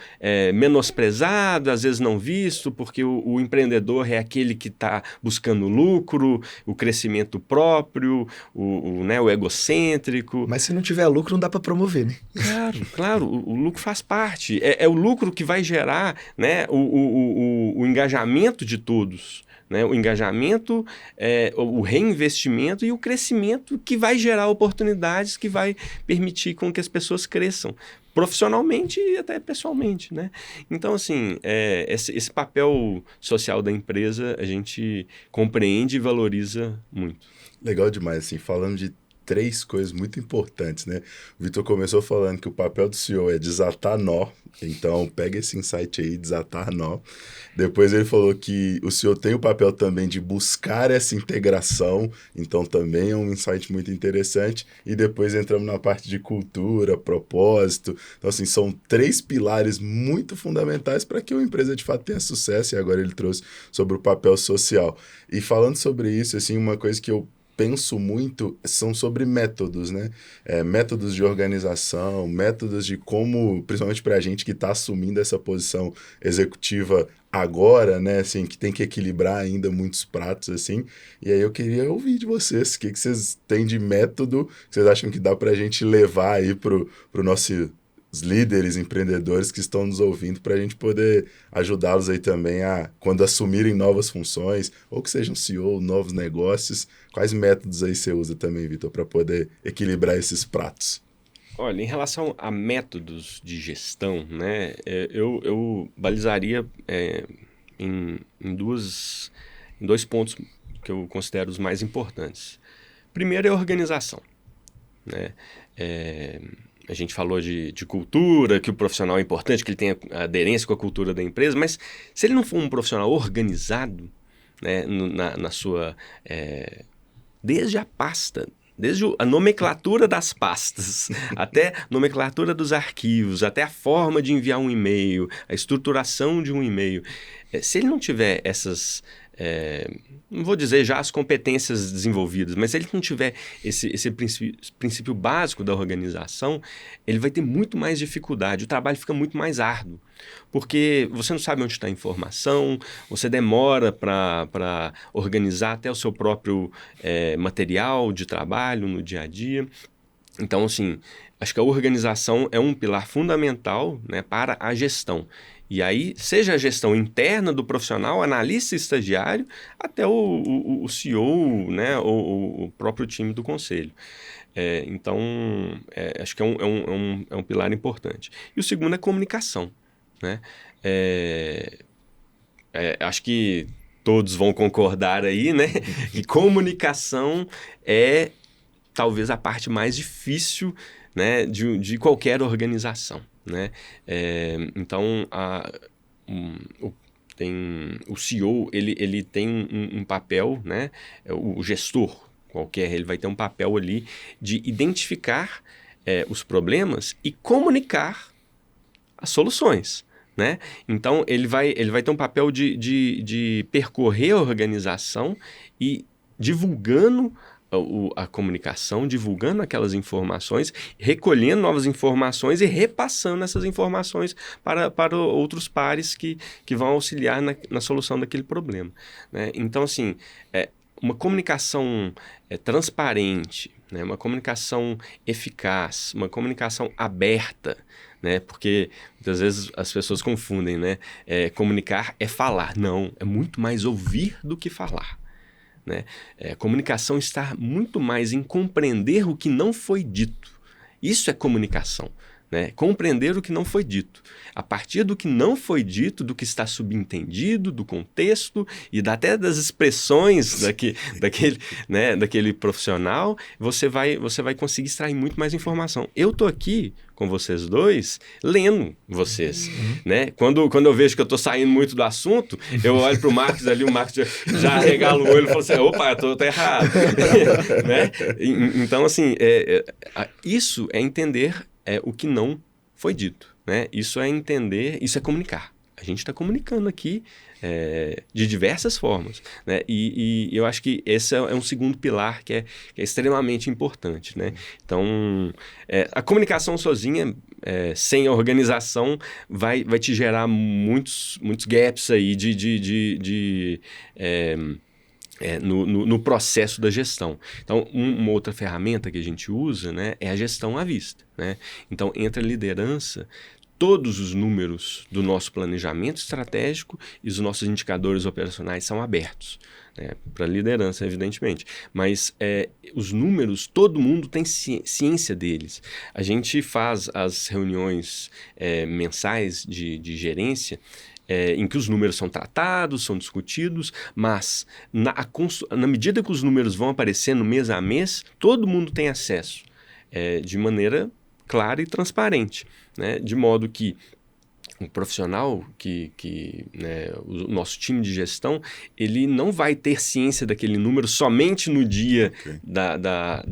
menosprezado, às vezes não visto, porque o empreendedor é aquele que está buscando lucro, o crescimento próprio, o egocêntrico. Mas se não tiver lucro, não dá para promover, né? Claro, o lucro faz parte. É o lucro que vai gerar, né, o engajamento de todos. Né, o engajamento, o reinvestimento e o crescimento que vai gerar oportunidades, que vai permitir com que as pessoas cresçam profissionalmente e até pessoalmente. Né? Então, assim, esse papel social da empresa a gente compreende e valoriza muito. Legal demais, assim, falando de 3 coisas muito importantes, né? O Vitor começou falando que o papel do CEO é desatar nó, então pega esse insight aí, desatar nó. Depois ele falou que o CEO tem o papel também de buscar essa integração, então também é um insight muito interessante. E depois entramos na parte de cultura, propósito. Então, assim, são 3 pilares muito fundamentais para que uma empresa de fato tenha sucesso, e agora ele trouxe sobre o papel social. E falando sobre isso, assim, uma coisa que eu penso muito são sobre métodos, né? Métodos de organização, métodos de como, principalmente para a gente que está assumindo essa posição executiva agora, né? Assim, que tem que equilibrar ainda muitos pratos, assim. E aí eu queria ouvir de vocês, o que vocês têm de método que vocês acham que dá para a gente levar aí pro nosso... os líderes, empreendedores que estão nos ouvindo, para a gente poder ajudá-los aí também a, quando assumirem novas funções, ou que sejam CEO, novos negócios, quais métodos aí você usa também, Vitor, para poder equilibrar esses pratos? Olha, em relação a métodos de gestão, né, eu balizaria em 2 pontos que eu considero os mais importantes. Primeiro é a organização, né? A gente falou de cultura, que o profissional é importante, que ele tenha aderência com a cultura da empresa, mas se ele não for um profissional organizado, né, na sua... desde a pasta, desde a nomenclatura das pastas, até a nomenclatura dos arquivos, até a forma de enviar um e-mail, a estruturação de um e-mail. Se ele não tiver essas... não vou dizer já as competências desenvolvidas, mas se ele não tiver esse princípio básico da organização, ele vai ter muito mais dificuldade, o trabalho fica muito mais árduo, porque você não sabe onde está a informação, você demora para organizar até o seu próprio material de trabalho no dia a dia. Então, assim, acho que a organização é um pilar fundamental, né, para a gestão. E aí, seja a gestão interna do profissional, analista e estagiário, até o CEO, né, ou o próprio time do conselho. Então, acho que é um pilar importante. E o segundo é comunicação. Né? Acho que todos vão concordar aí, né, que comunicação é talvez a parte mais difícil, né, de qualquer organização. Né? Então, o CEO ele tem um papel, né? O gestor qualquer, ele vai ter um papel ali de identificar os problemas e comunicar as soluções. Né? Então, ele vai ter um papel de percorrer a organização e divulgando a comunicação, divulgando aquelas informações, recolhendo novas informações e repassando essas informações para outros pares que vão auxiliar na solução daquele problema. Né? Então, assim, uma comunicação transparente, né? Uma comunicação eficaz, uma comunicação aberta, né? Porque muitas vezes as pessoas confundem, né? Comunicar é falar. Não, é muito mais ouvir do que falar. Né? Comunicação está muito mais em compreender o que não foi dito. Isso é comunicação. Né? Compreender o que não foi dito. A partir do que não foi dito, do que está subentendido, do contexto e até das expressões daquele profissional, você vai conseguir extrair muito mais informação. Eu estou aqui com vocês dois, lendo vocês. Né? Quando eu vejo que eu estou saindo muito do assunto, eu olho para o Marcos ali, o Marcos já arregala o olho e fala assim, opa, eu estou errado. Né? Então, assim, isso é entender o que não foi dito. Né? Isso é entender, isso é comunicar. A gente está comunicando aqui de diversas formas, né? E eu acho que esse é um segundo pilar que é extremamente importante, né? Então, a comunicação sozinha, sem a organização, vai te gerar muitos gaps aí no processo da gestão. Então, uma outra ferramenta que a gente usa, né, é a gestão à vista, né? Então, entre a liderança, todos os números do nosso planejamento estratégico e os nossos indicadores operacionais são abertos, né, para a liderança, evidentemente. Mas os números, todo mundo tem ciência deles. A gente faz as reuniões mensais de gerência, em que os números são tratados, são discutidos, mas na medida que os números vão aparecendo mês a mês, todo mundo tem acesso de maneira clara e transparente, né? De modo que um profissional né, o nosso time de gestão, ele não vai ter ciência daquele número somente no dia da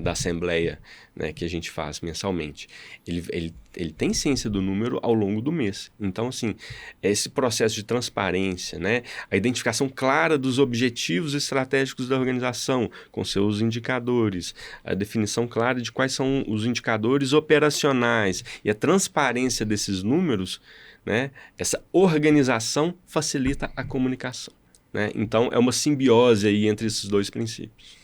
assembleia, né, que a gente faz mensalmente. Ele tem ciência do número ao longo do mês. Então, assim, esse processo de transparência, né, a identificação clara dos objetivos estratégicos da organização, com seus indicadores, a definição clara de quais são os indicadores operacionais e a transparência desses números, né, essa organização facilita a comunicação, né? Então, é uma simbiose aí entre esses dois princípios.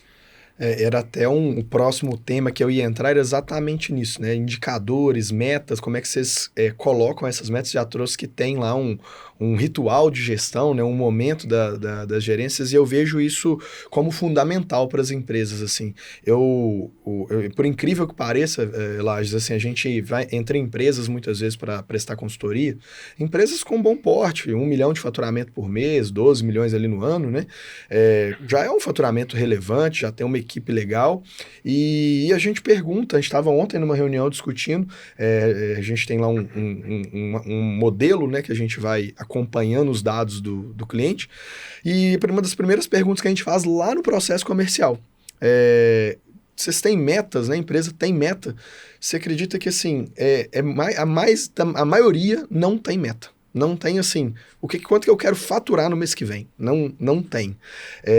Era até o próximo tema que eu ia entrar, era exatamente nisso, né? Indicadores, metas, como é que vocês colocam essas metas? Já trouxe que tem lá um ritual de gestão, né? Um momento das gerências, e eu vejo isso como fundamental para as empresas, assim. Por incrível que pareça, Lages, assim, a gente vai entre empresas muitas vezes para prestar consultoria, empresas com bom porte, 1 milhão de faturamento por mês, 12 milhões ali no ano, né? Já é um faturamento relevante, já tem uma equipe legal, e a gente pergunta, a gente estava ontem numa reunião discutindo, a gente tem lá um modelo, né, que a gente vai acompanhando os dados do cliente, e uma das primeiras perguntas que a gente faz lá no processo comercial, vocês têm metas, né? A empresa tem meta. Você acredita que, assim, a maioria não tem meta. Não tem, assim, quanto que eu quero faturar no mês que vem. Não tem.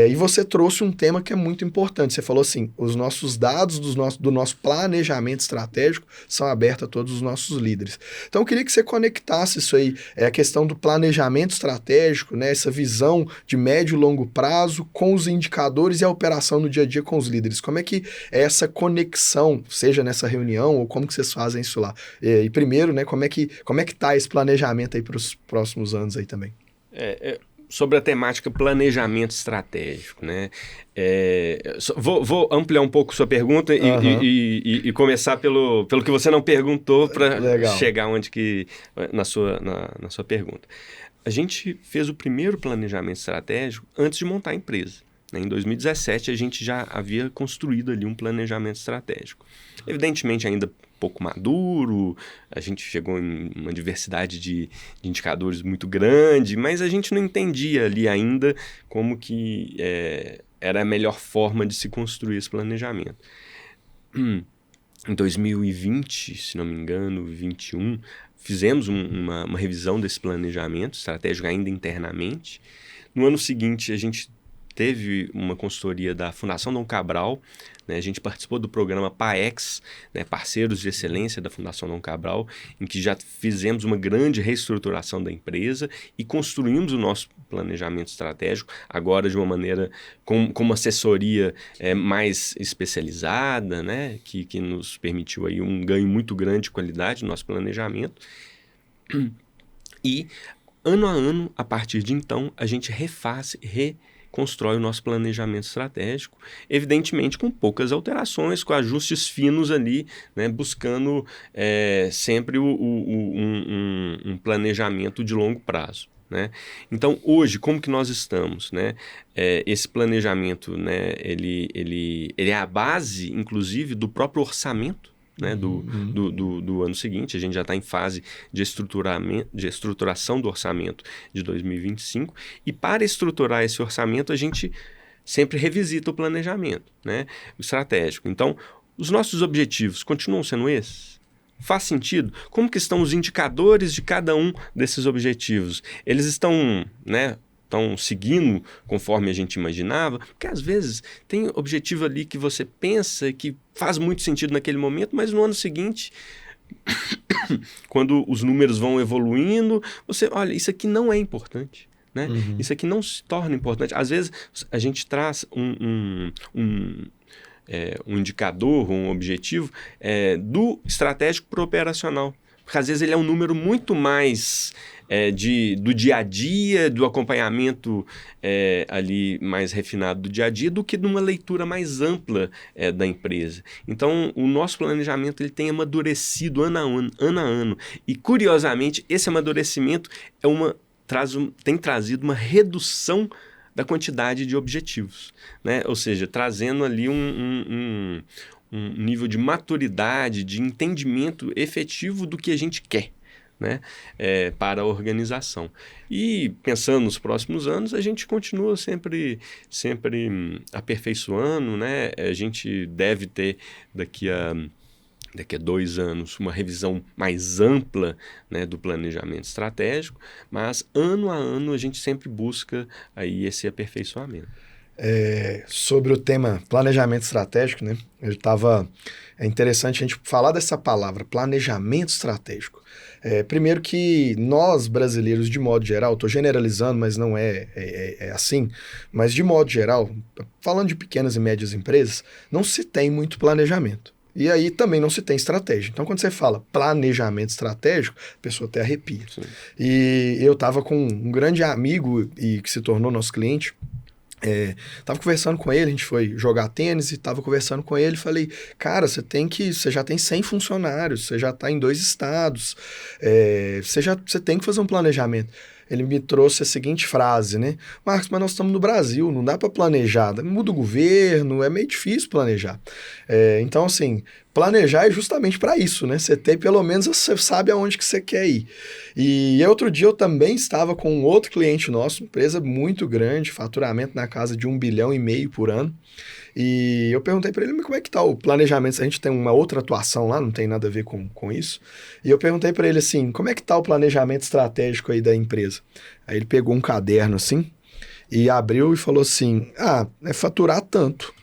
E você trouxe um tema que é muito importante. Você falou assim, os nossos dados do nosso planejamento estratégico são abertos a todos os nossos líderes. Então, eu queria que você conectasse isso aí, a questão do planejamento estratégico, né, essa visão de médio e longo prazo com os indicadores e a operação no dia a dia com os líderes. Como é que é essa conexão, seja nessa reunião ou como que vocês fazem isso lá? E primeiro, né, como é que tá esse planejamento aí para os próximos anos aí também? Sobre a temática planejamento estratégico, né? Vou ampliar um pouco sua pergunta e começar pelo que você não perguntou para chegar na sua pergunta. A gente fez o primeiro planejamento estratégico antes de montar a empresa, né? Em 2017, a gente já havia construído ali um planejamento estratégico. Evidentemente, ainda pouco maduro, a gente chegou em uma diversidade de indicadores muito grande, mas a gente não entendia ali ainda como que era a melhor forma de se construir esse planejamento. Em 2020, se não me engano, 2021, fizemos uma revisão desse planejamento estratégico ainda internamente. No ano seguinte, a gente teve uma consultoria da Fundação Dom Cabral, né? A gente participou do programa PAEX, né? Parceiros de Excelência da Fundação Dom Cabral, em que já fizemos uma grande reestruturação da empresa e construímos o nosso planejamento estratégico, agora de uma maneira com uma assessoria mais especializada, né? Que nos permitiu aí um ganho muito grande de qualidade no nosso planejamento. E, ano a ano, a partir de então, a gente reconstrói o nosso planejamento estratégico, evidentemente com poucas alterações, com ajustes finos ali, né, buscando sempre um planejamento de longo prazo, né? Então, hoje, como que nós estamos, né? Esse planejamento, né, ele é a base, inclusive, do próprio orçamento, né, do ano seguinte. A gente já está em fase de estruturação do orçamento de 2025, e para estruturar esse orçamento a gente sempre revisita o planejamento, né, o estratégico. Então, os nossos objetivos continuam sendo esses? Faz sentido? Como que estão os indicadores de cada um desses objetivos? Eles estão, né, estão seguindo conforme a gente imaginava? Porque às vezes tem objetivo ali que você pensa que faz muito sentido naquele momento, mas no ano seguinte, quando os números vão evoluindo, você, olha, isso aqui não é importante. Né? Isso aqui não se torna importante. Às vezes a gente traz um indicador, um objetivo do estratégico para o operacional. Porque às vezes ele é um número muito mais do dia a dia, do acompanhamento ali mais refinado do dia a dia, do que de uma leitura mais ampla da empresa. Então, o nosso planejamento ele tem amadurecido ano a ano. E, curiosamente, esse amadurecimento tem trazido uma redução da quantidade de objetivos, né? Ou seja, trazendo ali um nível de maturidade, de entendimento efetivo do que a gente quer, né? Para a organização. E pensando nos próximos anos, a gente continua sempre aperfeiçoando, né? A gente deve ter daqui a 2 anos, uma revisão mais ampla, né, do planejamento estratégico, mas ano a ano a gente sempre busca aí esse aperfeiçoamento. Sobre o tema planejamento estratégico, né? É interessante a gente falar dessa palavra, planejamento estratégico. Primeiro que nós, brasileiros, de modo geral, estou generalizando, mas não é assim, mas de modo geral, falando de pequenas e médias empresas, não se tem muito planejamento. E aí também não se tem estratégia. Então, quando você fala planejamento estratégico, a pessoa até arrepia. Sim. E eu estava com um grande amigo e que se tornou nosso cliente. Tava conversando com ele, a gente foi jogar tênis e tava conversando com ele, falei, cara, você já tem 100 funcionários, você já tá em 2 estados, você tem que fazer um planejamento. Ele me trouxe a seguinte frase, né? Marcos, mas nós estamos no Brasil, não dá para planejar, muda o governo, é meio difícil planejar. Então, assim, planejar é justamente para isso, né? Você tem, pelo menos, você sabe aonde que você quer ir. E outro dia eu também estava com um outro cliente nosso, empresa muito grande, faturamento na casa de 1,5 bilhão por ano. E eu perguntei para ele, mas como é que tá o planejamento? A gente tem uma outra atuação lá, não tem nada a ver com isso. E eu perguntei para ele assim, como é que tá o planejamento estratégico aí da empresa? Aí ele pegou um caderno assim e abriu e falou assim, é faturar tanto.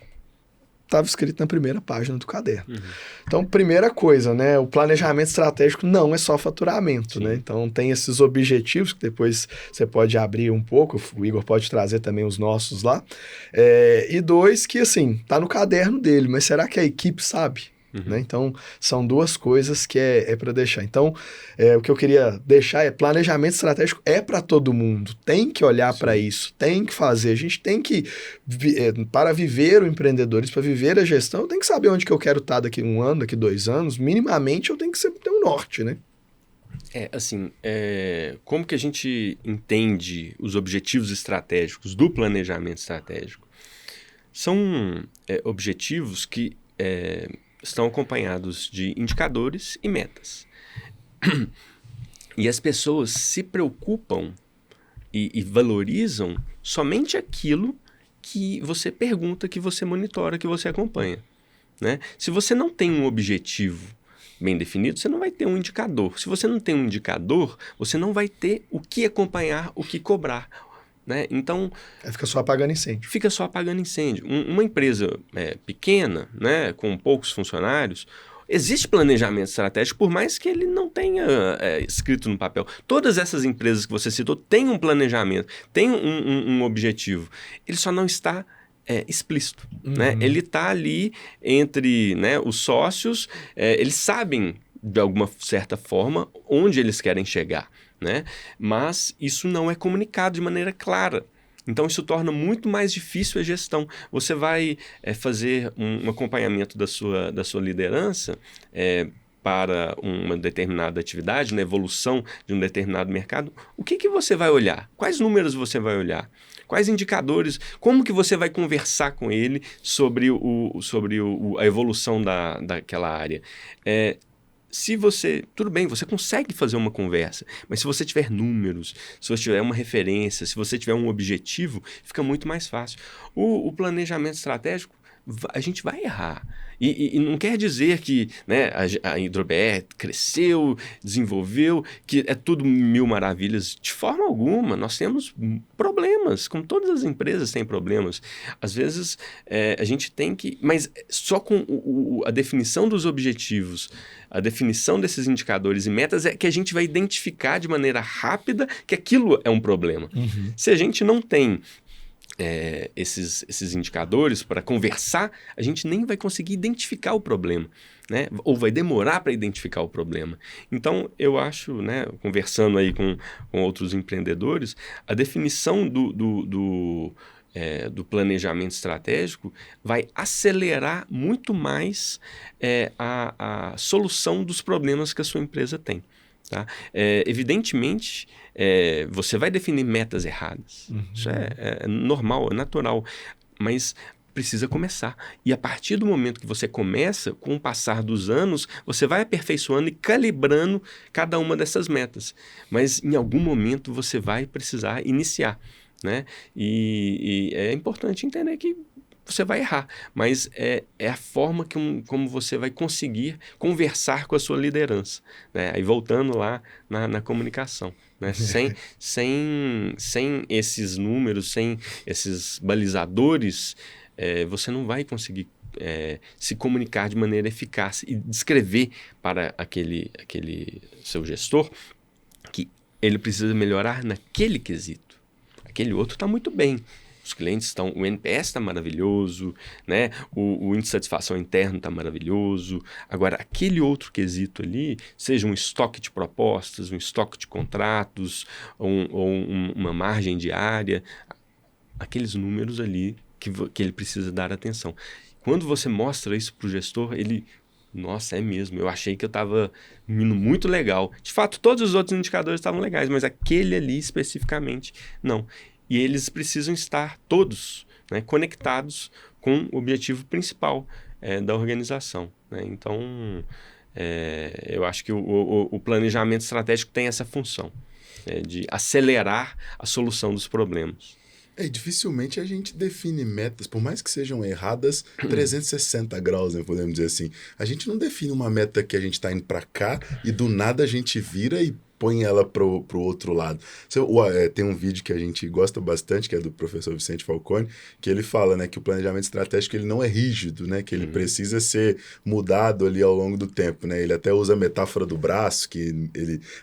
Estava escrito na primeira página do caderno. Uhum. Então, primeira coisa, né? O planejamento estratégico não é só faturamento, né? Então, tem esses objetivos que depois você pode abrir um pouco, o Igor pode trazer também os nossos lá. E 2, que assim, tá no caderno dele, mas será que a equipe sabe? Uhum. Né? Então, são 2 coisas que é para deixar. Então, o que eu queria deixar é planejamento estratégico é para todo mundo. Tem que olhar para isso, tem que fazer. A gente tem que, para viver o empreendedorismo, para viver a gestão, eu tenho que saber onde que eu quero estar daqui 1 ano, daqui 2 anos. Minimamente, eu tenho que ter um norte, né? Como que a gente entende os objetivos estratégicos do planejamento estratégico? São objetivos que estão acompanhados de indicadores e metas. E as pessoas se preocupam e valorizam somente aquilo que você pergunta, que você monitora, que você acompanha, né? Se você não tem um objetivo bem definido, você não vai ter um indicador. Se você não tem um indicador, você não vai ter o que acompanhar, o que cobrar, né? Então, fica só apagando incêndio. Fica só apagando incêndio. Uma empresa pequena, né, com poucos funcionários, existe planejamento estratégico, por mais que ele não tenha escrito no papel. Todas essas empresas que você citou têm um planejamento, têm um objetivo. Ele só não está explícito. Uhum. Né? Ele está ali entre, né, os sócios, eles sabem, de alguma certa forma, onde eles querem chegar. Né? Mas isso não é comunicado de maneira clara. Então, isso torna muito mais difícil a gestão. Você vai fazer um acompanhamento da sua liderança para uma determinada atividade, na evolução de um determinado mercado. O que você vai olhar? Quais números você vai olhar? Quais indicadores? Como que você vai conversar com ele sobre a evolução daquela área? Tudo bem, você consegue fazer uma conversa, mas se você tiver números, se você tiver uma referência, se você tiver um objetivo, fica muito mais fácil. O planejamento estratégico a gente vai errar. E não quer dizer que, né, a Hidrober cresceu, desenvolveu, que é tudo mil maravilhas. De forma alguma, nós temos problemas, como todas as empresas têm problemas. Às vezes, a gente tem que... Mas só com a definição dos objetivos, a definição desses indicadores e metas é que a gente vai identificar de maneira rápida que aquilo é um problema. Uhum. Se a gente não tem... esses indicadores para conversar, a gente nem vai conseguir identificar o problema, né? Ou vai demorar para identificar o problema. Então, eu acho, né, conversando aí com outros empreendedores, a definição do planejamento estratégico vai acelerar muito mais a solução dos problemas que a sua empresa tem. Tá? Evidentemente, você vai definir metas erradas. Uhum. Isso é normal, é natural. Mas precisa começar. E a partir do momento que você começa, com o passar dos anos, você vai aperfeiçoando e calibrando cada uma dessas metas. Mas em algum momento você vai precisar iniciar, né? E é importante entender que você vai errar, mas é a forma como você vai conseguir conversar com a sua liderança, né? Aí voltando lá na comunicação, né? Sem esses números, sem esses balizadores, você não vai conseguir se comunicar de maneira eficaz e descrever para aquele seu gestor que ele precisa melhorar naquele quesito. Aquele outro está muito bem. Os clientes estão... O NPS está maravilhoso, né? O índice de satisfação interno está maravilhoso. Agora, aquele outro quesito ali, seja um estoque de propostas, um estoque de contratos, ou uma margem diária, aqueles números ali que ele precisa dar atenção. Quando você mostra isso para o gestor, ele... Nossa, é mesmo. Eu achei que eu estava indo muito legal. De fato, todos os outros indicadores estavam legais, mas aquele ali especificamente, não. E eles precisam estar todos, né, conectados com o objetivo principal da organização, né? Então, eu acho que o planejamento estratégico tem essa função, de acelerar a solução dos problemas. Dificilmente a gente define metas, por mais que sejam erradas, 360 graus, né, podemos dizer assim. A gente não define uma meta que a gente está indo para cá e do nada a gente vira e põe ela pro outro lado. Tem um vídeo que a gente gosta bastante, que é do professor Vicente Falcone, que ele fala, né, que o planejamento estratégico ele não é rígido, né, que ele precisa ser mudado ali ao longo do tempo, né? Ele até usa a metáfora do braço, que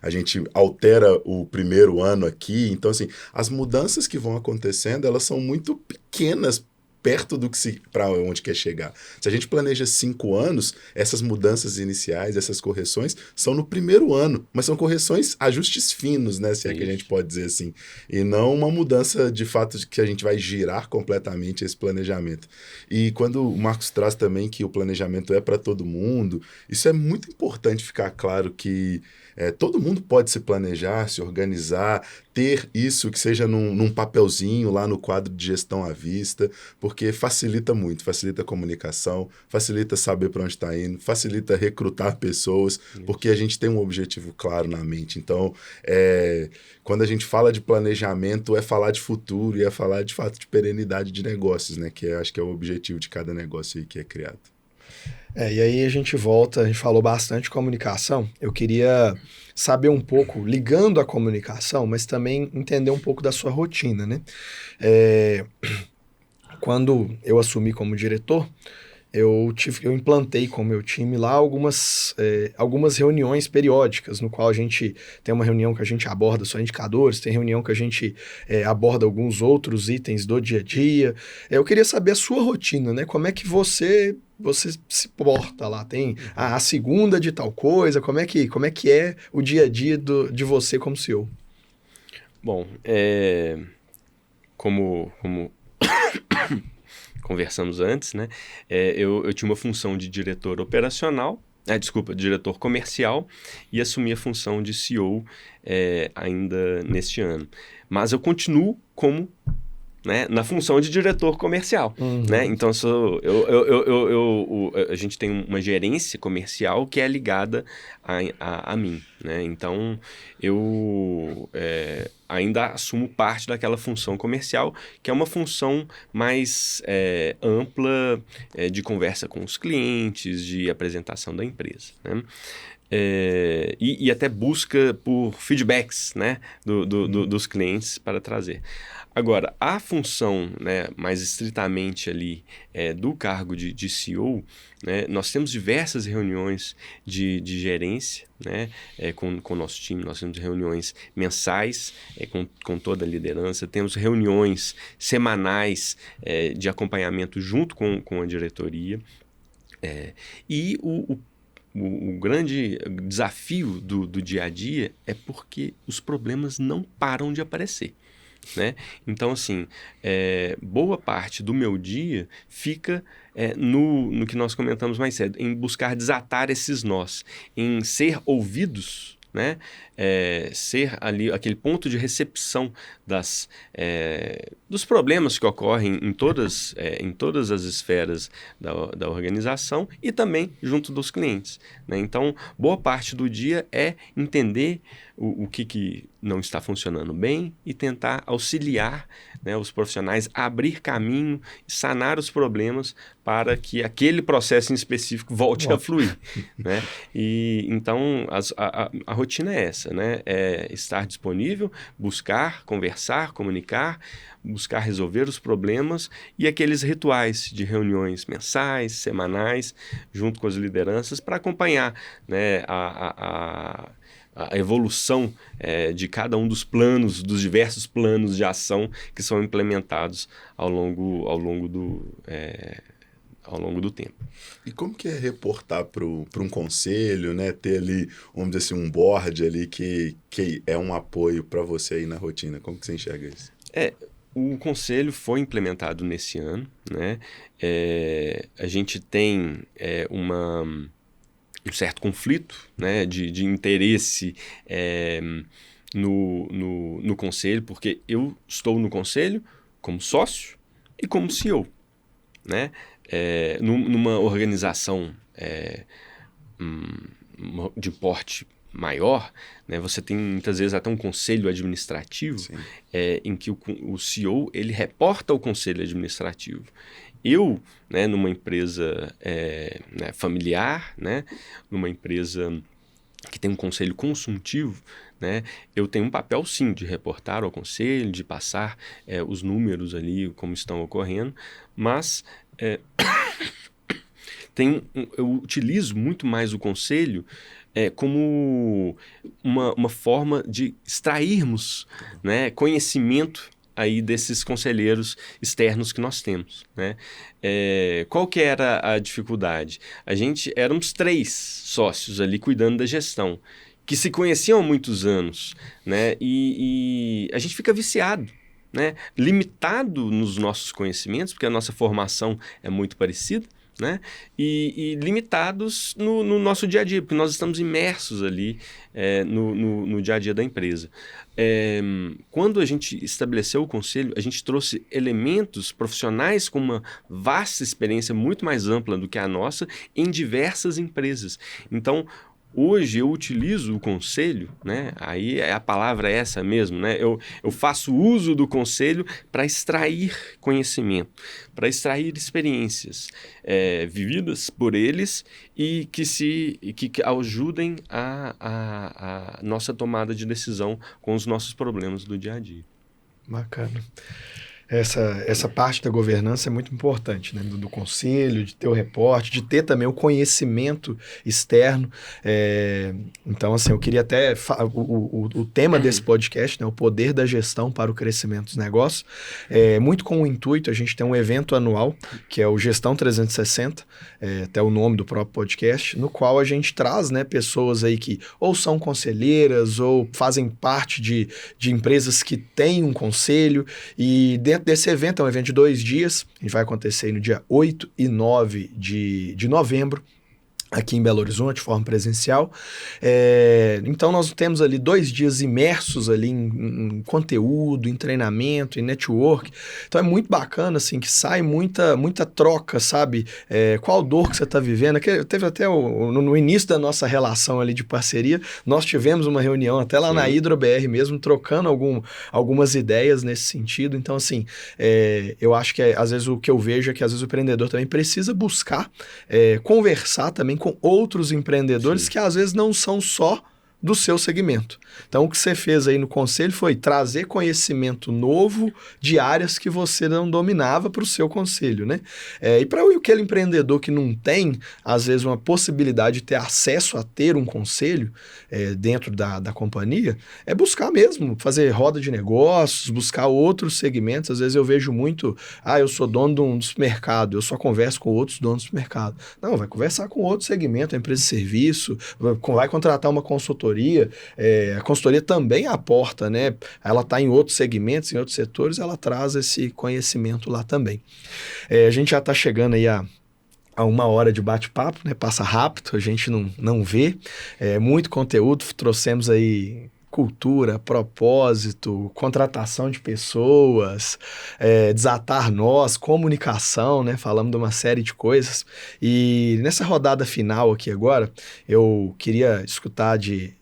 a gente altera o primeiro ano aqui. Então, assim, as mudanças que vão acontecendo, elas são muito pequenas perto do que para onde quer chegar. Se a gente planeja 5 anos, essas mudanças iniciais, essas correções, são no primeiro ano, mas são correções, ajustes finos, né, se é que a gente pode dizer assim, e não uma mudança de fato de que a gente vai girar completamente esse planejamento. E quando o Marcos traz também que o planejamento é para todo mundo, isso é muito importante ficar claro que todo mundo pode se planejar, se organizar, ter isso que seja num papelzinho lá no quadro de gestão à vista, porque facilita muito, facilita a comunicação, facilita saber para onde está indo, facilita recrutar pessoas, porque a gente tem um objetivo claro na mente. Então, quando a gente fala de planejamento, é falar de futuro e é falar de fato de perenidade de negócios, né? Que acho que é o objetivo de cada negócio aí que é criado. E aí a gente falou bastante de comunicação. Eu queria saber um pouco, ligando a comunicação, mas também entender um pouco da sua rotina, né? Quando eu assumi como diretor, eu implantei com o meu time lá algumas reuniões periódicas, no qual a gente tem uma reunião que a gente aborda só indicadores, tem reunião que a gente aborda alguns outros itens do dia a dia. Eu queria saber a sua rotina, né? Como é que você se porta lá? Tem a segunda de tal coisa? Como é que é o dia a dia de você como CEO? Bom, como conversamos antes, né? Eu tinha uma função de diretor operacional, diretor comercial, e assumi a função de CEO ainda neste ano. Mas eu continuo como né, na função de diretor comercial, né? Então, a gente tem uma gerência comercial que é ligada a mim, né? Então, eu ainda assumo parte daquela função comercial, que é uma função mais ampla de conversa com os clientes, de apresentação da empresa, né? E até busca por feedbacks, né, dos clientes para trazer. Agora, a função, né, mais estritamente ali do cargo de CEO, né, nós temos diversas reuniões de gerência, né, com o nosso time. Nós temos reuniões mensais com toda a liderança, temos reuniões semanais de acompanhamento junto com a diretoria. E o grande desafio do dia a dia é porque os problemas não param de aparecer, né? Então, assim, boa parte do meu dia fica no que nós comentamos mais cedo, em buscar desatar esses nós, em ser ouvidos, né? Ser ali aquele ponto de recepção dos problemas que ocorrem em todas as esferas da organização e também junto dos clientes, né? Então, boa parte do dia é entender o que não está funcionando bem e tentar auxiliar, né, os profissionais a abrir caminho, sanar os problemas para que aquele processo em específico volte a fluir, né? E então a rotina é essa, né? É estar disponível, buscar, conversar, comunicar, buscar resolver os problemas e aqueles rituais de reuniões mensais, semanais, junto com as lideranças para acompanhar, né, a evolução de cada um dos diversos planos de ação que são implementados ao longo do tempo. E como que é reportar para um conselho, né? Ter ali, vamos dizer assim, um board ali que é um apoio para você aí na rotina? Como que você enxerga isso? O conselho foi implementado nesse ano, né? A gente tem um certo conflito, né, de interesse no conselho, porque eu estou no conselho como sócio e como CEO, né? Numa organização de porte maior, né, você tem muitas vezes até um conselho administrativo em que o CEO ele reporta ao conselho administrativo. Eu, né, numa empresa né, familiar, né, numa empresa que tem um conselho consultivo, né, eu tenho um papel sim de reportar ao conselho, de passar os números ali como estão ocorrendo, mas eu utilizo muito mais o conselho como uma forma de extrairmos, né, conhecimento aí desses conselheiros externos que nós temos, né? Qual que era a dificuldade? Éramos 3 sócios ali cuidando da gestão, que se conheciam há muitos anos, né? E a gente fica viciado, né? Limitado nos nossos conhecimentos, porque a nossa formação é muito parecida, né? E limitados no nosso dia a dia, porque nós estamos imersos ali no dia a dia da empresa. Quando a gente estabeleceu o conselho, a gente trouxe elementos profissionais com uma vasta experiência muito mais ampla do que a nossa em diversas empresas. Então, hoje eu utilizo o conselho, né? Aí a palavra é essa mesmo, né? Eu faço uso do conselho para extrair conhecimento, para extrair experiências vividas por eles e que ajudem a nossa tomada de decisão com os nossos problemas do dia a dia. Bacana. Essa parte da governança é muito importante, né? Do conselho, de ter o reporte, de ter também o conhecimento externo. Então, assim, eu queria até... O tema desse podcast, né? O poder da gestão para o crescimento dos negócios. Muito com o intuito, a gente tem um evento anual, que é o Gestão 360, até o nome do próprio podcast, no qual a gente traz, né, pessoas aí que ou são conselheiras ou fazem parte de empresas que têm um conselho, e dentro desse evento, é um evento de 2 dias, a gente vai acontecer no dia 8 e 9 de novembro. aqui em Belo Horizonte, de forma presencial. Então, nós temos ali 2 dias imersos ali em conteúdo, em treinamento, em network. Então, é muito bacana, assim, que sai muita troca, sabe? Qual dor que você está vivendo. Teve até no início da nossa relação ali de parceria, nós tivemos uma reunião até lá na HidroBR mesmo, trocando algumas ideias nesse sentido. Então, assim, eu acho que às vezes o que eu vejo é que às vezes o empreendedor também precisa buscar conversar também com outros empreendedores Sim. que às vezes não são só do seu segmento. Então, o que você fez aí no conselho foi trazer conhecimento novo de áreas que você não dominava para o seu conselho, né? E para aquele empreendedor que não tem, às vezes, uma possibilidade de ter acesso a ter um conselho dentro da companhia, é buscar mesmo, fazer roda de negócios, buscar outros segmentos. Às vezes eu vejo muito, eu sou dono de um supermercado, eu só converso com outros donos do supermercado. Não, vai conversar com outro segmento, a empresa de serviço, vai contratar uma consultoria. A consultoria também aporta, né? Ela está em outros segmentos, em outros setores, ela traz esse conhecimento lá também. A gente já está chegando aí a 1 hora de bate-papo, né? Passa rápido, a gente não vê. Muito conteúdo, trouxemos aí cultura, propósito, contratação de pessoas, desatar nós, comunicação, né? Falamos de uma série de coisas. E nessa rodada final aqui agora, eu queria escutar de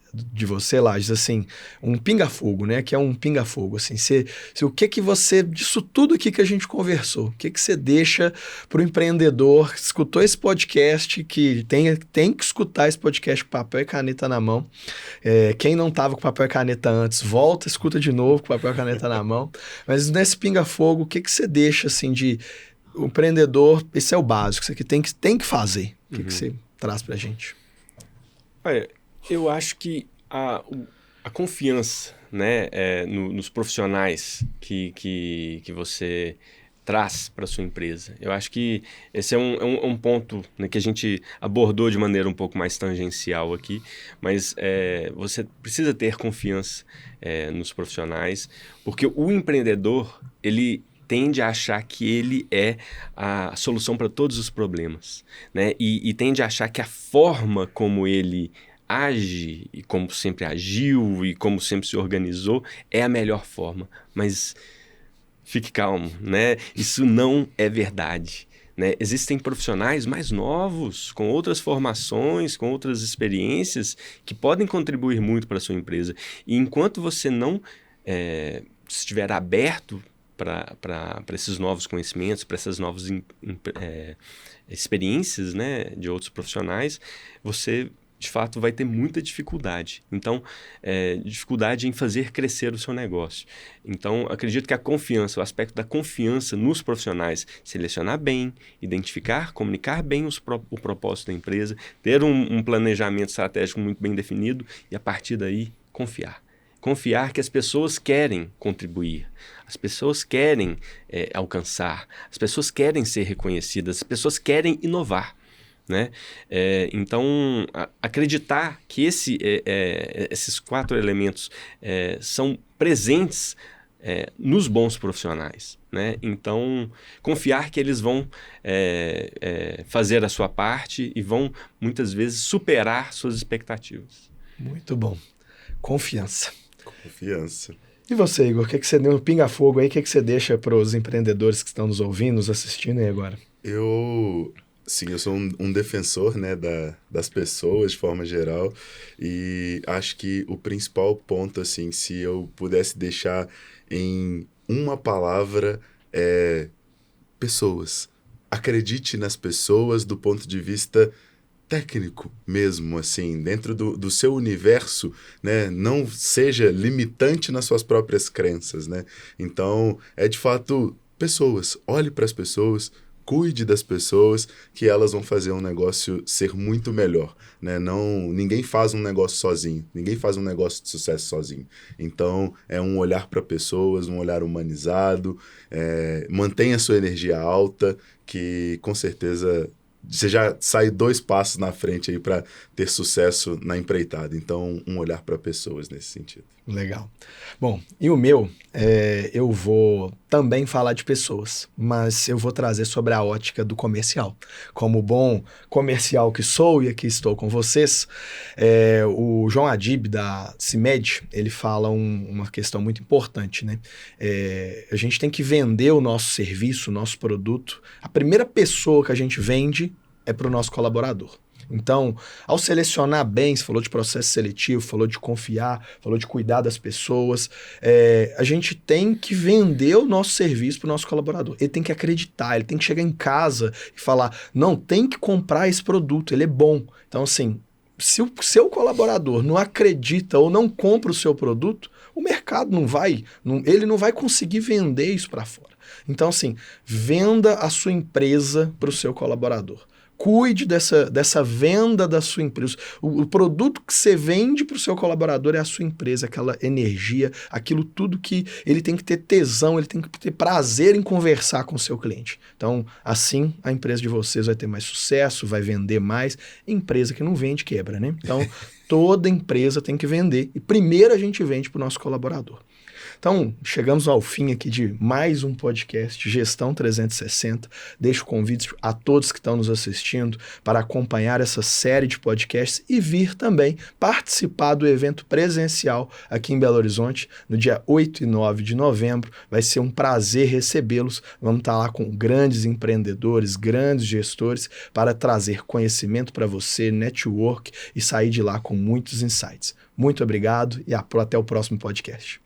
você, Lages, assim, um pinga-fogo, né? Que é um pinga-fogo, assim. O que você, disso tudo aqui que a gente conversou, o que você deixa para o empreendedor que escutou esse podcast, que tem que escutar esse podcast com papel e caneta na mão. Quem não estava com papel e caneta antes, volta, escuta de novo com papel e caneta na mão. Mas nesse pinga-fogo, o que você deixa, assim, de o empreendedor, esse é o básico, isso aqui tem que fazer. O que você traz para a gente? Olha, eu acho que a confiança, né, nos profissionais que você traz para sua empresa. Eu acho que esse é um ponto, né, que a gente abordou de maneira um pouco mais tangencial aqui, mas você precisa ter confiança nos profissionais, porque o empreendedor, ele tende a achar que ele é a solução para todos os problemas, né? E tende a achar que a forma como ele age, e como sempre agiu, e como sempre se organizou, é a melhor forma. Mas fique calmo, né? Isso não é verdade, né? Existem profissionais mais novos, com outras formações, com outras experiências, que podem contribuir muito para a sua empresa. E enquanto você não estiver aberto para esses novos conhecimentos, para essas novas experiências, né, de outros profissionais, você, de fato, vai ter muita dificuldade. Então, dificuldade em fazer crescer o seu negócio. Então, acredito que a confiança, o aspecto da confiança nos profissionais, selecionar bem, identificar, comunicar bem o propósito da empresa, ter um planejamento estratégico muito bem definido e, a partir daí, confiar. Confiar que as pessoas querem contribuir, as pessoas querem alcançar, as pessoas querem ser reconhecidas, as pessoas querem inovar, né? Então, acreditar que esses 4 elementos são presentes nos bons profissionais, né? Então, confiar que eles vão fazer a sua parte e vão, muitas vezes, superar suas expectativas. Muito bom. Confiança. E você, Igor, o que você deu no pinga-fogo aí? O que você deixa para os empreendedores que estão nos ouvindo, nos assistindo aí agora? Eu sou um defensor, né, das pessoas de forma geral, e acho que o principal ponto, assim, se eu pudesse deixar em uma palavra, é pessoas. Acredite nas pessoas do ponto de vista técnico mesmo, assim, dentro do seu universo, né? Não seja limitante nas suas próprias crenças, né? Então, de fato, pessoas. Olhe para as pessoas, cuide das pessoas, que elas vão fazer um negócio ser muito melhor, né? Ninguém faz um negócio sozinho, ninguém faz um negócio de sucesso sozinho. Então, é um olhar para pessoas, um olhar humanizado, mantenha a sua energia alta, que com certeza você já sai 2 passos na frente aí para ter sucesso na empreitada. Então, um olhar para pessoas nesse sentido. Legal. Bom, e o meu, eu vou também falar de pessoas, mas eu vou trazer sobre a ótica do comercial. Como bom comercial que sou e aqui estou com vocês, o João Adib, da CIMED, ele fala uma questão muito importante, né? A gente tem que vender o nosso serviço, o nosso produto. A primeira pessoa que a gente vende é para o nosso colaborador. Então, ao selecionar bem, você falou de processo seletivo, falou de confiar, falou de cuidar das pessoas, a gente tem que vender o nosso serviço para o nosso colaborador. Ele tem que acreditar, ele tem que chegar em casa e falar, não, tem que comprar esse produto, ele é bom. Então, assim, se o seu colaborador não acredita ou não compra o seu produto, o mercado ele não vai conseguir vender isso para fora. Então, assim, venda a sua empresa para o seu colaborador. Cuide dessa venda da sua empresa. O produto que você vende para o seu colaborador é a sua empresa, aquela energia, aquilo tudo que ele tem que ter tesão, ele tem que ter prazer em conversar com o seu cliente. Então, assim, a empresa de vocês vai ter mais sucesso, vai vender mais. Empresa que não vende, quebra, né? Então, toda empresa tem que vender. E primeiro a gente vende para o nosso colaborador. Então, chegamos ao fim aqui de mais um podcast Gestão 360. Deixo o convite a todos que estão nos assistindo para acompanhar essa série de podcasts e vir também participar do evento presencial aqui em Belo Horizonte no dia 8 e 9 de novembro. Vai ser um prazer recebê-los. Vamos estar lá com grandes empreendedores, grandes gestores para trazer conhecimento para você, network e sair de lá com muitos insights. Muito obrigado e até o próximo podcast.